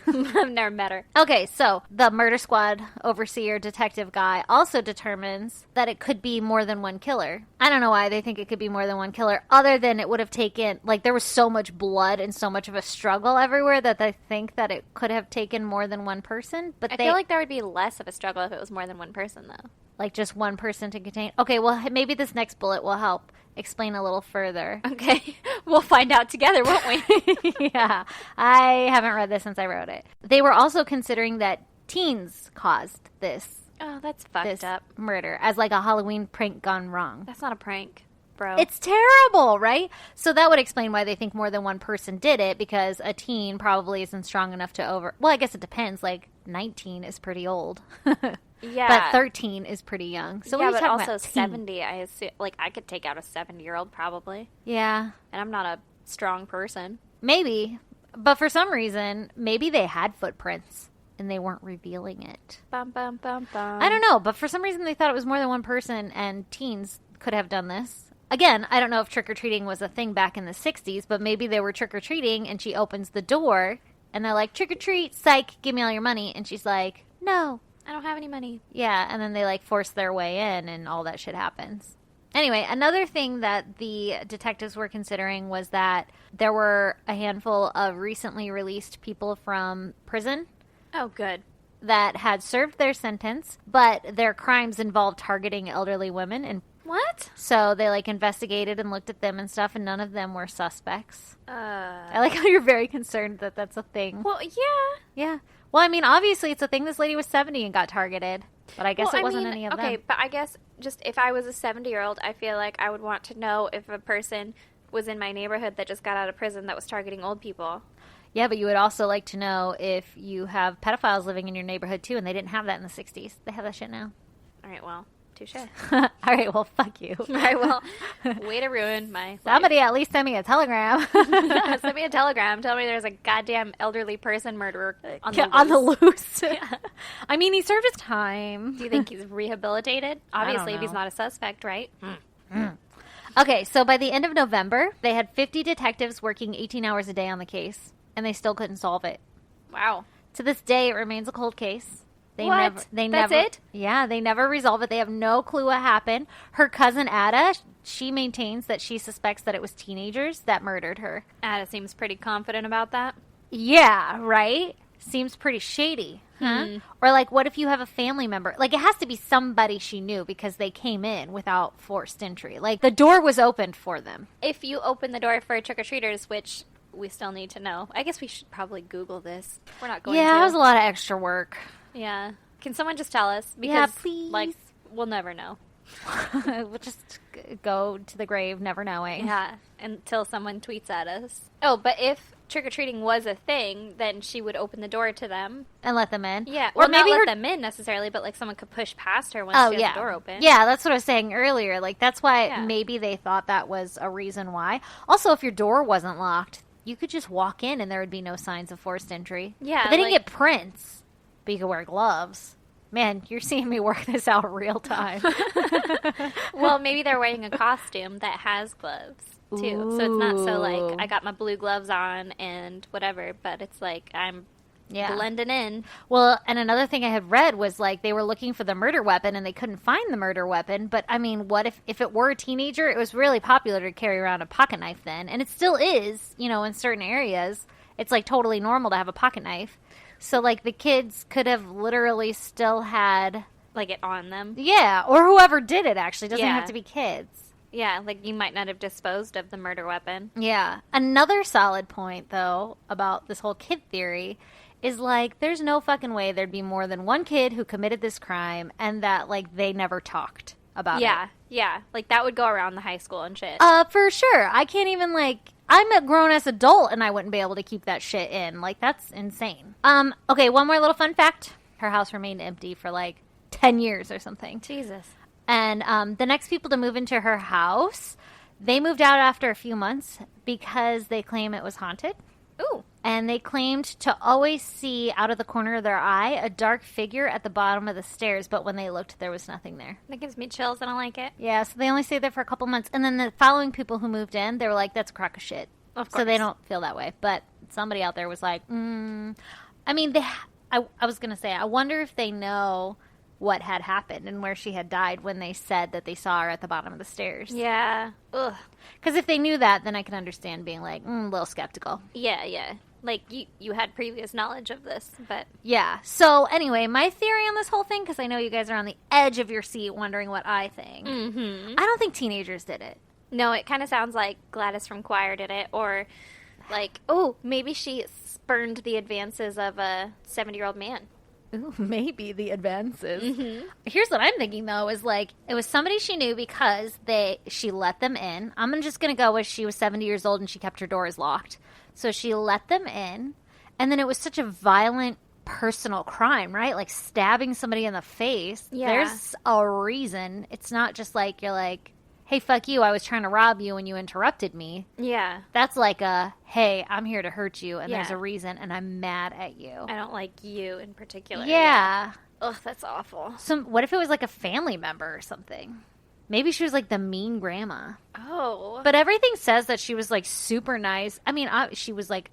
[SPEAKER 2] I've never met her.
[SPEAKER 1] Okay, so the murder squad overseer detective guy also determines that it could be more than one killer. I don't know why they think it could be more than one killer, other than it would have taken, like, there was so much blood and so much of a struggle everywhere that they think that it could have taken more than one person. But
[SPEAKER 2] I
[SPEAKER 1] they
[SPEAKER 2] feel like there would be less of a struggle if it was more than one person, though.
[SPEAKER 1] like just one person to contain. Okay, well, maybe this next bullet will help explain a little further.
[SPEAKER 2] Okay. We'll find out together, won't we?
[SPEAKER 1] Yeah, I haven't read this since I wrote it. They were also considering that teens caused this
[SPEAKER 2] Oh, that's fucked up.
[SPEAKER 1] murder as like a Halloween prank gone wrong.
[SPEAKER 2] That's not a prank, bro.
[SPEAKER 1] It's terrible, right? So that would explain why they think more than one person did it, because a teen probably isn't strong enough to well, I guess it depends. Like 19 is pretty old.
[SPEAKER 2] yeah.
[SPEAKER 1] But 13 is pretty young. So
[SPEAKER 2] yeah,
[SPEAKER 1] what are you
[SPEAKER 2] but
[SPEAKER 1] talking
[SPEAKER 2] also
[SPEAKER 1] about? Teen?
[SPEAKER 2] 70, I assume, like, I could take out a 70-year-old probably.
[SPEAKER 1] Yeah,
[SPEAKER 2] And I'm not a strong person.
[SPEAKER 1] maybe. But for some reason, maybe they had footprints and they weren't revealing it.
[SPEAKER 2] Bum, bum, bum, bum.
[SPEAKER 1] I don't know, but for some reason they thought it was more than one person and teens could have done this. Again, I don't know if trick-or-treating was a thing back in the 60s, but maybe they were trick-or-treating and she opens the door and they're like, trick-or-treat, psych, give me all your money. And she's like, no.
[SPEAKER 2] I don't have any money.
[SPEAKER 1] Yeah, and then they like force their way in and all that shit happens. Anyway, another thing that the detectives were considering was that there were a handful of recently released people from prison
[SPEAKER 2] Oh, good.
[SPEAKER 1] that had served their sentence, but their crimes involved targeting elderly women, and
[SPEAKER 2] What?
[SPEAKER 1] so they like investigated and looked at them and stuff, and none of them were suspects. I
[SPEAKER 2] Well,
[SPEAKER 1] like how you're very concerned that that's a thing.
[SPEAKER 2] yeah.
[SPEAKER 1] Yeah. Well, I mean, obviously it's a thing. This lady was 70 and got targeted, but I guess
[SPEAKER 2] Well,
[SPEAKER 1] it wasn't
[SPEAKER 2] I mean,
[SPEAKER 1] any of
[SPEAKER 2] okay,
[SPEAKER 1] them.
[SPEAKER 2] but I guess just if I was a 70-year-old, I feel like I would want to know if a person was in my neighborhood that just got out of prison that was targeting old people.
[SPEAKER 1] Yeah, but you would also like to know if you have pedophiles living in your neighborhood too, and they didn't have that in the 60s. They have that shit now.
[SPEAKER 2] All right, well, Touche.
[SPEAKER 1] All right, well, fuck you.
[SPEAKER 2] All right, well, way to ruin my
[SPEAKER 1] Somebody at least send me a telegram.
[SPEAKER 2] life. Send me a telegram. Tell me there's a goddamn elderly person murderer on the loose.
[SPEAKER 1] On the loose. I mean, he served his time.
[SPEAKER 2] Do you think he's rehabilitated? Obviously, if he's
[SPEAKER 1] know.
[SPEAKER 2] not a suspect, right?
[SPEAKER 1] Okay, so by the end of November, they had 50 detectives working 18 hours a day on the case, and they still couldn't solve it.
[SPEAKER 2] Wow.
[SPEAKER 1] To this day, it remains a cold case.
[SPEAKER 2] What? That's
[SPEAKER 1] never,
[SPEAKER 2] it?
[SPEAKER 1] Yeah, they never resolve it. They have no clue what happened. Her cousin Ada, she maintains that she suspects that it was teenagers that murdered her.
[SPEAKER 2] Ada seems pretty confident about that.
[SPEAKER 1] Yeah, right? Seems pretty shady. Huh? Or like, what if you have a family member? Like, it has to be somebody she knew because they came in without forced entry. Like, the door was opened for them.
[SPEAKER 2] If you open the door for trick-or-treaters, which we still need to know. I guess we should probably Google this. We're not going to.
[SPEAKER 1] Yeah, it was a lot of extra work.
[SPEAKER 2] Yeah. Can someone just tell us? Because,
[SPEAKER 1] Yeah, please.
[SPEAKER 2] like, we'll never know.
[SPEAKER 1] We'll just go to the grave never knowing.
[SPEAKER 2] Yeah, until someone tweets at us. Oh, but if trick-or-treating was a thing, then she would open the door to them.
[SPEAKER 1] And let them in.
[SPEAKER 2] Yeah,
[SPEAKER 1] Or
[SPEAKER 2] or
[SPEAKER 1] maybe
[SPEAKER 2] not
[SPEAKER 1] her...
[SPEAKER 2] let them in necessarily, but like someone could push past her once
[SPEAKER 1] Oh,
[SPEAKER 2] she has
[SPEAKER 1] yeah.
[SPEAKER 2] the door open.
[SPEAKER 1] Yeah, that's what I was saying earlier. Like, that's why
[SPEAKER 2] Yeah.
[SPEAKER 1] maybe they thought that was a reason why. Also, if your door wasn't locked, you could just walk in and there would be no signs of forced entry.
[SPEAKER 2] Yeah,
[SPEAKER 1] But they didn't
[SPEAKER 2] like-
[SPEAKER 1] get prints, but you could wear gloves. Man, you're seeing me work this out real time.
[SPEAKER 2] Well, maybe they're wearing a costume that has gloves too, so it's not so like I got my blue gloves on and whatever, but it's like I'm
[SPEAKER 1] Yeah.
[SPEAKER 2] blending in.
[SPEAKER 1] Well, and another thing I had read was like they were looking for the murder weapon and they couldn't find the murder weapon. But I mean, what if it were a teenager? It was really popular to carry around a pocket knife then, and it still is. You know, in certain areas, it's like totally normal to have a pocket knife. So like the kids could have literally still had,
[SPEAKER 2] Like it on them.
[SPEAKER 1] yeah, or whoever did it actually doesn't
[SPEAKER 2] Yeah.
[SPEAKER 1] have to be kids.
[SPEAKER 2] Yeah, like you might not have disposed of the murder weapon.
[SPEAKER 1] Yeah. Another solid point, though, about this whole kid theory is like there's no fucking way there'd be more than one kid who committed this crime and that like they never talked about it.
[SPEAKER 2] Yeah. Like that would go around the high school and shit.
[SPEAKER 1] For sure. I can't even like I'm a grown-ass adult and I wouldn't be able to keep that shit in. Like that's insane. Okay, one more little fun fact. Her house remained empty for like 10 years or something.
[SPEAKER 2] Jesus.
[SPEAKER 1] And the next people to move into her house, they moved out after a few months because they claim it was haunted.
[SPEAKER 2] Ooh.
[SPEAKER 1] And they claimed to always see out of the corner of their eye a dark figure at the bottom of the stairs, but when they looked, there was nothing there.
[SPEAKER 2] That gives me chills. I don't like it.
[SPEAKER 1] Yeah, so they only stayed there for a couple months. And then the following people who moved in, they were like, that's a crock of shit.
[SPEAKER 2] Of
[SPEAKER 1] So they
[SPEAKER 2] course.
[SPEAKER 1] don't feel that way. But somebody out there was like, I mean, I was going to say, I wonder if they know what had happened and where she had died when they said that they saw her at the bottom of the stairs.
[SPEAKER 2] Yeah. Ugh.
[SPEAKER 1] Because if they knew that, then I can understand being like, a little skeptical.
[SPEAKER 2] Yeah. Like you had previous knowledge of this, but
[SPEAKER 1] Yeah. So anyway, my theory on this whole thing, because I know you guys are on the edge of your seat wondering what I think.
[SPEAKER 2] mm-hmm.
[SPEAKER 1] I don't think teenagers did it.
[SPEAKER 2] No, it kind of sounds like Gladys from Choir did it, or like, oh, maybe she spurned the advances of a 70-year-old man.
[SPEAKER 1] Ooh, maybe the advances. Here's what I'm thinking though: is like it was somebody she knew because she let them in. I'm just gonna go with she was 70 years old and she kept her doors locked, so she let them in, and then it was such a violent personal crime, right? Like stabbing somebody in the face.
[SPEAKER 2] Yeah.
[SPEAKER 1] There's a reason. It's not just like you're like, hey, fuck you, I was trying to rob you and you interrupted me.
[SPEAKER 2] Yeah.
[SPEAKER 1] That's like a, hey, I'm here to hurt you and there's
[SPEAKER 2] Yeah.
[SPEAKER 1] a reason and I'm mad at you.
[SPEAKER 2] I don't like you in particular.
[SPEAKER 1] Yeah.
[SPEAKER 2] Ugh, that's awful.
[SPEAKER 1] So what if it was like a family member or something? Maybe she was like the mean grandma.
[SPEAKER 2] Oh.
[SPEAKER 1] But everything says that she was like super nice. I mean, she was like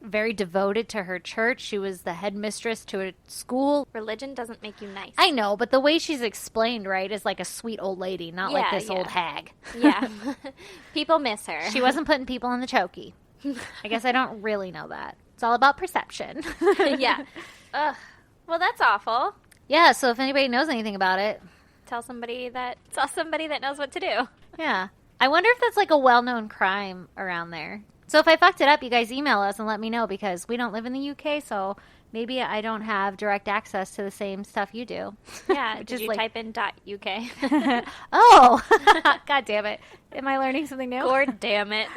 [SPEAKER 1] very devoted to her church. She was the headmistress to a school.
[SPEAKER 2] Religion doesn't make you nice.
[SPEAKER 1] I know, but the way she's explained, right, is like a sweet old lady, not like
[SPEAKER 2] Yeah,
[SPEAKER 1] this
[SPEAKER 2] yeah.
[SPEAKER 1] old hag.
[SPEAKER 2] Yeah. People miss her.
[SPEAKER 1] She wasn't putting people in the chokey. I guess I don't really know that. It's all about perception.
[SPEAKER 2] Yeah. Ugh. Well, that's awful.
[SPEAKER 1] Yeah, so if anybody knows anything about it,
[SPEAKER 2] Tell somebody that knows what to do.
[SPEAKER 1] yeah. I wonder if that's like a well-known crime around there. So if I fucked it up, you guys email us and let me know because we don't live in the UK, so maybe I don't have direct access to the same stuff you do.
[SPEAKER 2] Yeah.
[SPEAKER 1] Which
[SPEAKER 2] Did
[SPEAKER 1] is
[SPEAKER 2] you
[SPEAKER 1] like-
[SPEAKER 2] type in .uk?
[SPEAKER 1] Oh, God damn it. Am I learning something new?
[SPEAKER 2] Or damn it.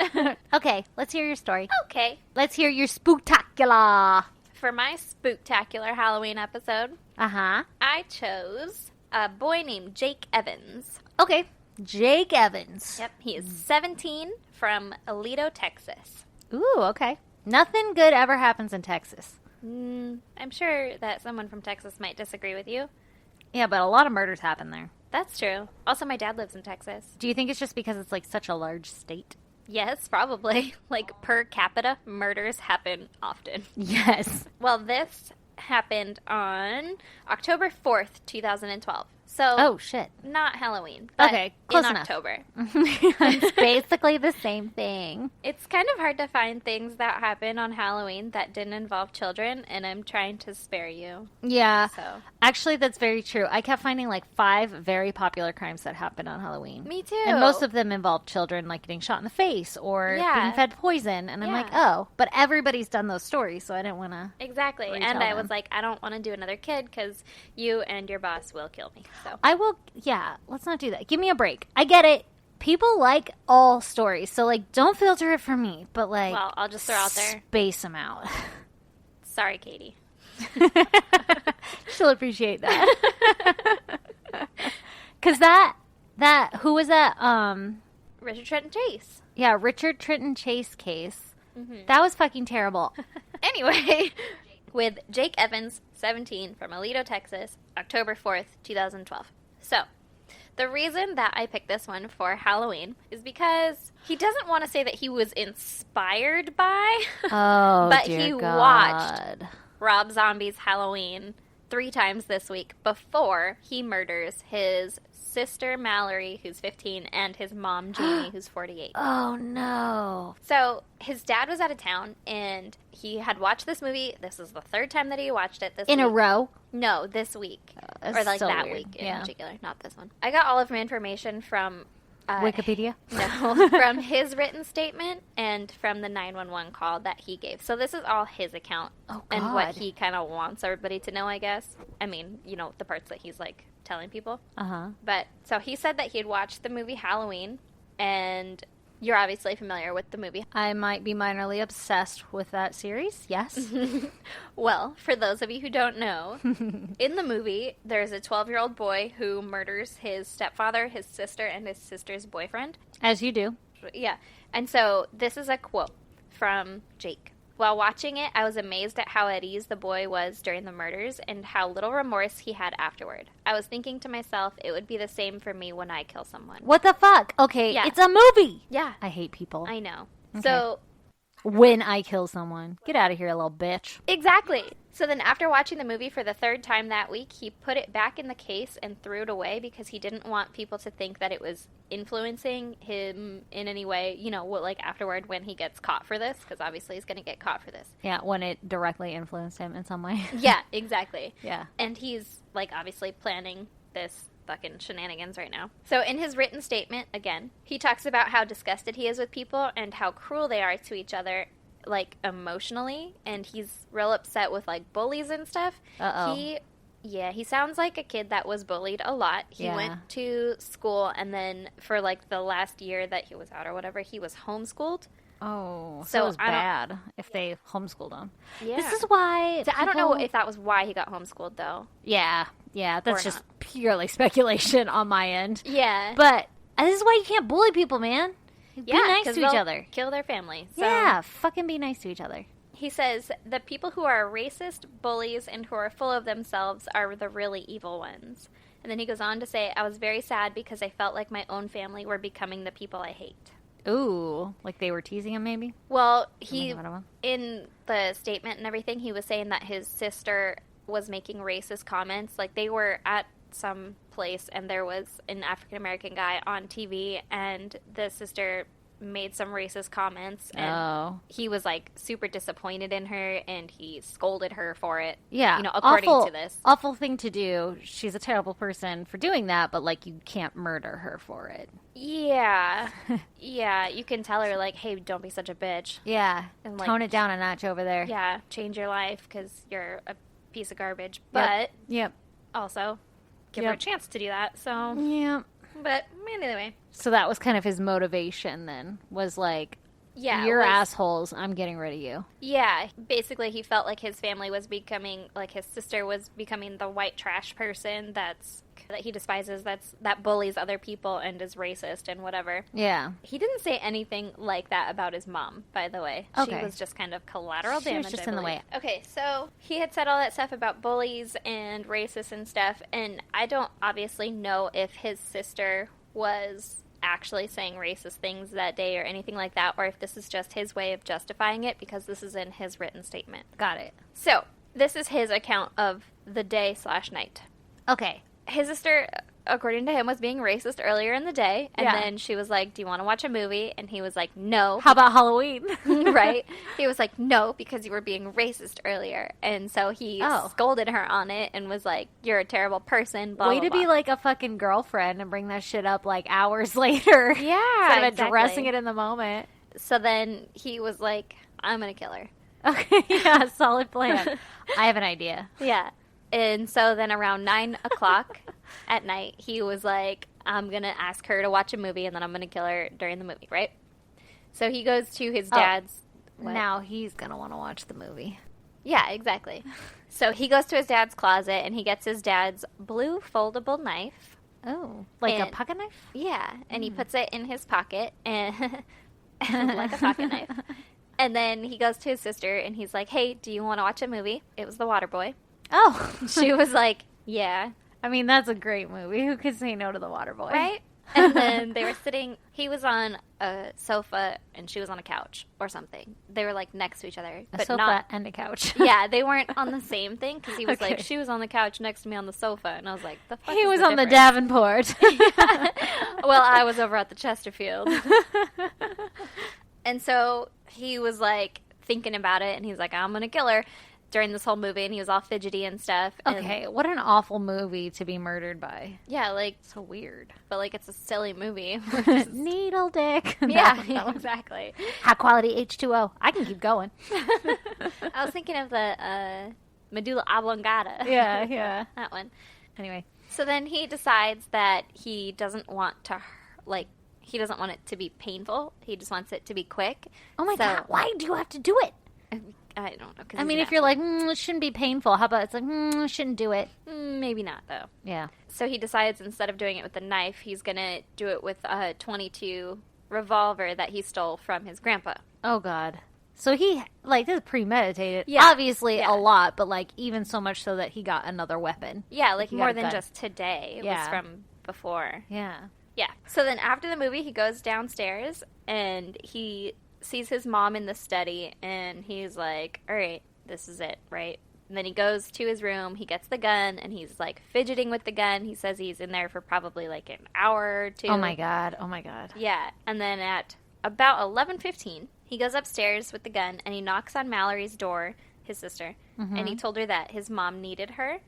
[SPEAKER 1] Okay, let's hear your story.
[SPEAKER 2] Okay.
[SPEAKER 1] Let's hear your spooktacular.
[SPEAKER 2] For my spooktacular Halloween episode,
[SPEAKER 1] Uh-huh.
[SPEAKER 2] I chose a boy named Jake Evans.
[SPEAKER 1] Okay. Jake Evans.
[SPEAKER 2] Yep, he is 17 from Alito, Texas.
[SPEAKER 1] Ooh, okay. Nothing good ever happens in Texas.
[SPEAKER 2] I'm sure that someone from Texas might disagree with you.
[SPEAKER 1] Yeah, but a lot of murders happen there.
[SPEAKER 2] That's true. Also, my dad lives in Texas.
[SPEAKER 1] Do you think it's just because it's like such a large state?
[SPEAKER 2] Yes, probably. Like, per capita, murders happen often.
[SPEAKER 1] Yes.
[SPEAKER 2] Well, this happened on October 4th, 2012. So,
[SPEAKER 1] Oh, shit.
[SPEAKER 2] not Halloween, but
[SPEAKER 1] Okay, close
[SPEAKER 2] in
[SPEAKER 1] enough.
[SPEAKER 2] October.
[SPEAKER 1] It's basically the same thing.
[SPEAKER 2] It's kind of hard to find things that happen on Halloween that didn't involve children, and I'm trying to spare you.
[SPEAKER 1] Yeah.
[SPEAKER 2] So,
[SPEAKER 1] Actually, that's very true. I kept finding like 5 very popular crimes that happen on Halloween.
[SPEAKER 2] me too.
[SPEAKER 1] And most of them involve children like getting shot in the face or
[SPEAKER 2] Yeah.
[SPEAKER 1] being fed poison. And I'm
[SPEAKER 2] Yeah.
[SPEAKER 1] like, oh, but everybody's done those stories, so I didn't want to.
[SPEAKER 2] Exactly.
[SPEAKER 1] retell
[SPEAKER 2] And I
[SPEAKER 1] them.
[SPEAKER 2] was like, I don't want to do another kid because you and your boss will kill me. So,
[SPEAKER 1] I will, yeah, let's not do that. Give me a break. I get it. People like all stories, so like don't filter it for me, but like,
[SPEAKER 2] well, I'll just throw out there.
[SPEAKER 1] space them out.
[SPEAKER 2] Sorry, Katie.
[SPEAKER 1] She'll appreciate that. Because who was that?
[SPEAKER 2] Richard Trenton Chase.
[SPEAKER 1] Yeah, Richard Trenton Chase case.
[SPEAKER 2] Mm-hmm.
[SPEAKER 1] That was fucking terrible.
[SPEAKER 2] Anyway, with Jake Evans, 17, from Alito, Texas, October 4th, 2012. So, the reason that I picked this one for Halloween is because he doesn't want to say that he was inspired by,
[SPEAKER 1] Oh,
[SPEAKER 2] But
[SPEAKER 1] dear
[SPEAKER 2] he
[SPEAKER 1] God.
[SPEAKER 2] watched Rob Zombie's Halloween 3 times this week before he murders his sister Mallory, who's 15, and his mom Jamie, who's 48.
[SPEAKER 1] Oh no.
[SPEAKER 2] So his dad was out of town, and he had watched this movie. This is the 3rd time that he watched it this
[SPEAKER 1] In
[SPEAKER 2] week.
[SPEAKER 1] a row?
[SPEAKER 2] No, this week.
[SPEAKER 1] That's
[SPEAKER 2] Or like
[SPEAKER 1] so
[SPEAKER 2] that
[SPEAKER 1] weird.
[SPEAKER 2] week in
[SPEAKER 1] Yeah.
[SPEAKER 2] particular, not this one. I got all of my information from...
[SPEAKER 1] Wikipedia?
[SPEAKER 2] No, from his written statement and from the 911 call that he gave. So this is all his account
[SPEAKER 1] Oh,
[SPEAKER 2] and what
[SPEAKER 1] God.
[SPEAKER 2] he kind of wants everybody to know, I guess. I mean, you know, the parts that he's like telling people.
[SPEAKER 1] Uh-huh.
[SPEAKER 2] But so he said that he had watched the movie Halloween, and you're obviously familiar with the movie.
[SPEAKER 1] I might be minorly obsessed with that series. Yes.
[SPEAKER 2] Well, for those of you who don't know, in the movie, there's a 12-year-old boy who murders his stepfather, his sister, and his sister's boyfriend.
[SPEAKER 1] As you do.
[SPEAKER 2] Yeah. And so this is a quote from Jake. While watching it, I was amazed at how at ease the boy was during the murders and how little remorse he had afterward. I was thinking to myself, it would be the same for me when I kill someone.
[SPEAKER 1] What the fuck? Okay,
[SPEAKER 2] Yeah.
[SPEAKER 1] it's a movie.
[SPEAKER 2] Yeah,
[SPEAKER 1] I hate people.
[SPEAKER 2] I know.
[SPEAKER 1] Okay.
[SPEAKER 2] So,
[SPEAKER 1] When I kill someone. Get out of here, little bitch.
[SPEAKER 2] exactly. So then after watching the movie for the 3rd time that week, he put it back in the case and threw it away because he didn't want people to think that it was influencing him in any way, you know, like afterward when he gets caught for this, because obviously he's going to get caught for this.
[SPEAKER 1] Yeah, when it directly influenced him in some way.
[SPEAKER 2] Yeah, exactly.
[SPEAKER 1] Yeah.
[SPEAKER 2] And he's, like, obviously planning this fucking shenanigans right now. So in his written statement, again, he talks about how disgusted he is with people and how cruel they are to each other, like, emotionally. And he's real upset with, like, bullies and stuff.
[SPEAKER 1] Uh-oh.
[SPEAKER 2] He sounds like a kid that was bullied a lot. He
[SPEAKER 1] Yeah.
[SPEAKER 2] went to school, and then for, like, the last year that he was out or whatever, he was homeschooled.
[SPEAKER 1] Oh, so
[SPEAKER 2] So
[SPEAKER 1] it was
[SPEAKER 2] I don't-
[SPEAKER 1] bad if they homeschooled him.
[SPEAKER 2] Yeah.
[SPEAKER 1] This is why
[SPEAKER 2] So I don't know
[SPEAKER 1] people-
[SPEAKER 2] if that was why he got homeschooled, though.
[SPEAKER 1] Yeah, that's
[SPEAKER 2] Or
[SPEAKER 1] just
[SPEAKER 2] not.
[SPEAKER 1] purely speculation on my end.
[SPEAKER 2] Yeah.
[SPEAKER 1] But this is why you can't bully people, man. Be nice
[SPEAKER 2] 'cause
[SPEAKER 1] to each
[SPEAKER 2] they'll
[SPEAKER 1] other.
[SPEAKER 2] Kill their family. So.
[SPEAKER 1] Yeah, fucking be nice to each other.
[SPEAKER 2] He says, the people who are racist, bullies, and who are full of themselves are the really evil ones. And then he goes on to say, I was very sad because I felt like my own family were becoming the people I hate.
[SPEAKER 1] Ooh, like they were teasing him, maybe.
[SPEAKER 2] Well,
[SPEAKER 1] Something about him.
[SPEAKER 2] in the statement and everything, he was saying that his sister was making racist comments. Like, they were at some place and there was an African-American guy on TV, and the sister made some racist comments, and
[SPEAKER 1] Oh,
[SPEAKER 2] he was like super disappointed in her, and he scolded her for it.
[SPEAKER 1] yeah.
[SPEAKER 2] You know, according
[SPEAKER 1] awful,
[SPEAKER 2] to this.
[SPEAKER 1] awful thing to do. She's a terrible person for doing that, but like you can't murder her for it.
[SPEAKER 2] Yeah. Yeah, you can tell her, like, hey, don't be such a bitch.
[SPEAKER 1] Yeah,
[SPEAKER 2] And, like,
[SPEAKER 1] tone it down a notch over there.
[SPEAKER 2] Yeah, change your life because you're a piece of garbage.
[SPEAKER 1] Yep.
[SPEAKER 2] But
[SPEAKER 1] Yep.
[SPEAKER 2] also give her a
[SPEAKER 1] Yep.
[SPEAKER 2] chance to do that. So,
[SPEAKER 1] Yep.
[SPEAKER 2] but anyway.
[SPEAKER 1] So that was kind of his motivation then, was like,
[SPEAKER 2] Yeah.
[SPEAKER 1] you're
[SPEAKER 2] it was-
[SPEAKER 1] assholes, I'm getting rid of you.
[SPEAKER 2] Yeah, basically he felt like his family was becoming, like his sister was becoming the white trash person that's that he despises, that bullies other people and is racist and whatever.
[SPEAKER 1] Yeah.
[SPEAKER 2] He didn't say anything like that about his mom, by the way.
[SPEAKER 1] Okay.
[SPEAKER 2] She was just kind of collateral
[SPEAKER 1] She
[SPEAKER 2] damage.
[SPEAKER 1] was just
[SPEAKER 2] I
[SPEAKER 1] in the
[SPEAKER 2] believe.
[SPEAKER 1] way.
[SPEAKER 2] Okay, so he had said all that stuff about bullies and racists and stuff, and I don't obviously know if his sister was actually saying racist things that day or anything like that, or if this is just his way of justifying it, because this is in his written statement.
[SPEAKER 1] Got it.
[SPEAKER 2] So, this is his account of the day/night.
[SPEAKER 1] Okay.
[SPEAKER 2] His sister, according to him, was being racist earlier in the day, and
[SPEAKER 1] Yeah.
[SPEAKER 2] then she was like, do you want to watch a movie? And he was like, no.
[SPEAKER 1] How about Halloween?
[SPEAKER 2] Right? He was like, no, because you were being racist earlier. And so he scolded her on it and was like, you're a terrible person, blah,
[SPEAKER 1] Way
[SPEAKER 2] blah,
[SPEAKER 1] to be
[SPEAKER 2] blah.
[SPEAKER 1] like a fucking girlfriend and bring that shit up like hours later.
[SPEAKER 2] Yeah,
[SPEAKER 1] Instead of
[SPEAKER 2] exactly.
[SPEAKER 1] addressing it in the moment.
[SPEAKER 2] So then he was like, I'm going to kill her.
[SPEAKER 1] Okay, yeah, solid plan. I have an idea.
[SPEAKER 2] Yeah. And so then around 9 o'clock at night, he was like, I'm going to ask her to watch a movie, and then I'm going to kill her during the movie, right? So he goes to his dad's... What?
[SPEAKER 1] Now he's going to want to watch the movie.
[SPEAKER 2] Yeah, exactly. So he goes to his dad's closet, and he gets his dad's blue foldable knife.
[SPEAKER 1] Oh, like a
[SPEAKER 2] And-
[SPEAKER 1] pocket knife?
[SPEAKER 2] Yeah, and he puts it in his pocket, and like a pocket knife. And then he goes to his sister, and he's like, hey, do you want to watch a movie? It was The Waterboy.
[SPEAKER 1] Oh.
[SPEAKER 2] She was like, yeah.
[SPEAKER 1] I mean, that's a great movie. Who could say no to The Waterboy?
[SPEAKER 2] Right? And then they were sitting, he was on a sofa and she was on a couch or something. They were like next to each other.
[SPEAKER 1] A
[SPEAKER 2] But
[SPEAKER 1] sofa
[SPEAKER 2] not,
[SPEAKER 1] and a couch.
[SPEAKER 2] yeah, they weren't on the same thing because he was like,
[SPEAKER 1] Okay.
[SPEAKER 2] she was on the couch next to me on the sofa. And I was like, the fuck
[SPEAKER 1] He
[SPEAKER 2] is
[SPEAKER 1] was
[SPEAKER 2] the
[SPEAKER 1] on the
[SPEAKER 2] difference?
[SPEAKER 1] Davenport.
[SPEAKER 2] Well, I was over at the Chesterfield. And so he was like thinking about it and he's like, I'm going to kill her during this whole movie. And he was all fidgety and stuff. And
[SPEAKER 1] Okay, what an awful movie to be murdered by.
[SPEAKER 2] yeah, like,
[SPEAKER 1] So weird.
[SPEAKER 2] but like it's a silly movie.
[SPEAKER 1] Needle dick.
[SPEAKER 2] Yeah,
[SPEAKER 1] No.
[SPEAKER 2] exactly.
[SPEAKER 1] High quality H2O. I can keep going.
[SPEAKER 2] I was thinking of the medulla oblongata.
[SPEAKER 1] Yeah, yeah.
[SPEAKER 2] That one.
[SPEAKER 1] Anyway.
[SPEAKER 2] So then he decides that he doesn't want to, he doesn't want it to be painful. He just wants it to be quick.
[SPEAKER 1] Oh my
[SPEAKER 2] So-
[SPEAKER 1] god, why do you have to do it?
[SPEAKER 2] I don't know. 'cause
[SPEAKER 1] I
[SPEAKER 2] he's
[SPEAKER 1] mean,
[SPEAKER 2] an
[SPEAKER 1] if you're
[SPEAKER 2] asshole.
[SPEAKER 1] like, it shouldn't be painful, how about it's like, shouldn't do it.
[SPEAKER 2] Maybe not, though.
[SPEAKER 1] Yeah.
[SPEAKER 2] So he decides instead of doing it with a knife, he's going to do it with a .22 revolver that he stole from his grandpa.
[SPEAKER 1] Oh god. So he, like, this is premeditated.
[SPEAKER 2] Yeah.
[SPEAKER 1] Obviously
[SPEAKER 2] Yeah.
[SPEAKER 1] a lot, but, like, even so much so that he got another weapon.
[SPEAKER 2] Yeah, like
[SPEAKER 1] He
[SPEAKER 2] more
[SPEAKER 1] got a
[SPEAKER 2] than
[SPEAKER 1] gun.
[SPEAKER 2] just today. It
[SPEAKER 1] Yeah.
[SPEAKER 2] was from before.
[SPEAKER 1] Yeah.
[SPEAKER 2] Yeah. So then after the movie, he goes downstairs and he sees his mom in the study and he's like, all right, this is it, right? And then he goes to his room, he gets the gun, and he's like fidgeting with the gun. He says he's in there for probably like an hour or two.
[SPEAKER 1] Oh my god. Oh my god.
[SPEAKER 2] Yeah. And then at about 11:15, he goes upstairs with the gun and he knocks on Mallory's door, his sister, and he told her that his mom needed her.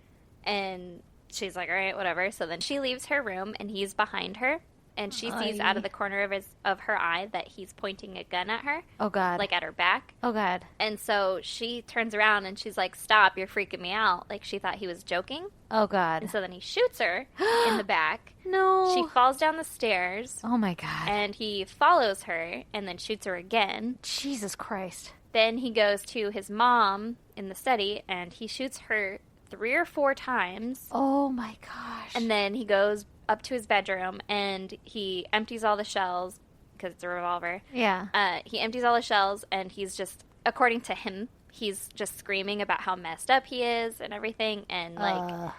[SPEAKER 2] And she's like, all right, whatever. So then she leaves her room and he's behind her. And she sees out of the corner of her eye that he's pointing a gun at her,
[SPEAKER 1] Oh god.
[SPEAKER 2] like at her back.
[SPEAKER 1] oh god.
[SPEAKER 2] And so she turns around and she's like, stop, you're freaking me out. Like she thought he was joking.
[SPEAKER 1] Oh god.
[SPEAKER 2] And so then he shoots her in the back.
[SPEAKER 1] No.
[SPEAKER 2] She falls down the stairs
[SPEAKER 1] Oh my god.
[SPEAKER 2] and he follows her and then shoots her again.
[SPEAKER 1] Jesus Christ.
[SPEAKER 2] Then he goes to his mom in the study and he shoots her 3 or 4 times.
[SPEAKER 1] Oh my gosh.
[SPEAKER 2] And then he goes up to his bedroom and he empties all the shells because it's a revolver.
[SPEAKER 1] yeah.
[SPEAKER 2] He empties all the shells and he's just, according to him, he's just screaming about how messed up he is and everything. And like,
[SPEAKER 1] like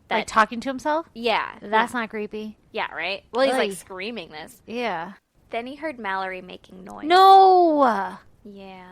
[SPEAKER 2] that,
[SPEAKER 1] talking to himself?
[SPEAKER 2] yeah.
[SPEAKER 1] That's not creepy.
[SPEAKER 2] Yeah, right? Well, he's
[SPEAKER 1] Oy.
[SPEAKER 2] like screaming this.
[SPEAKER 1] Yeah.
[SPEAKER 2] Then he heard Mallory making noise.
[SPEAKER 1] No.
[SPEAKER 2] Yeah.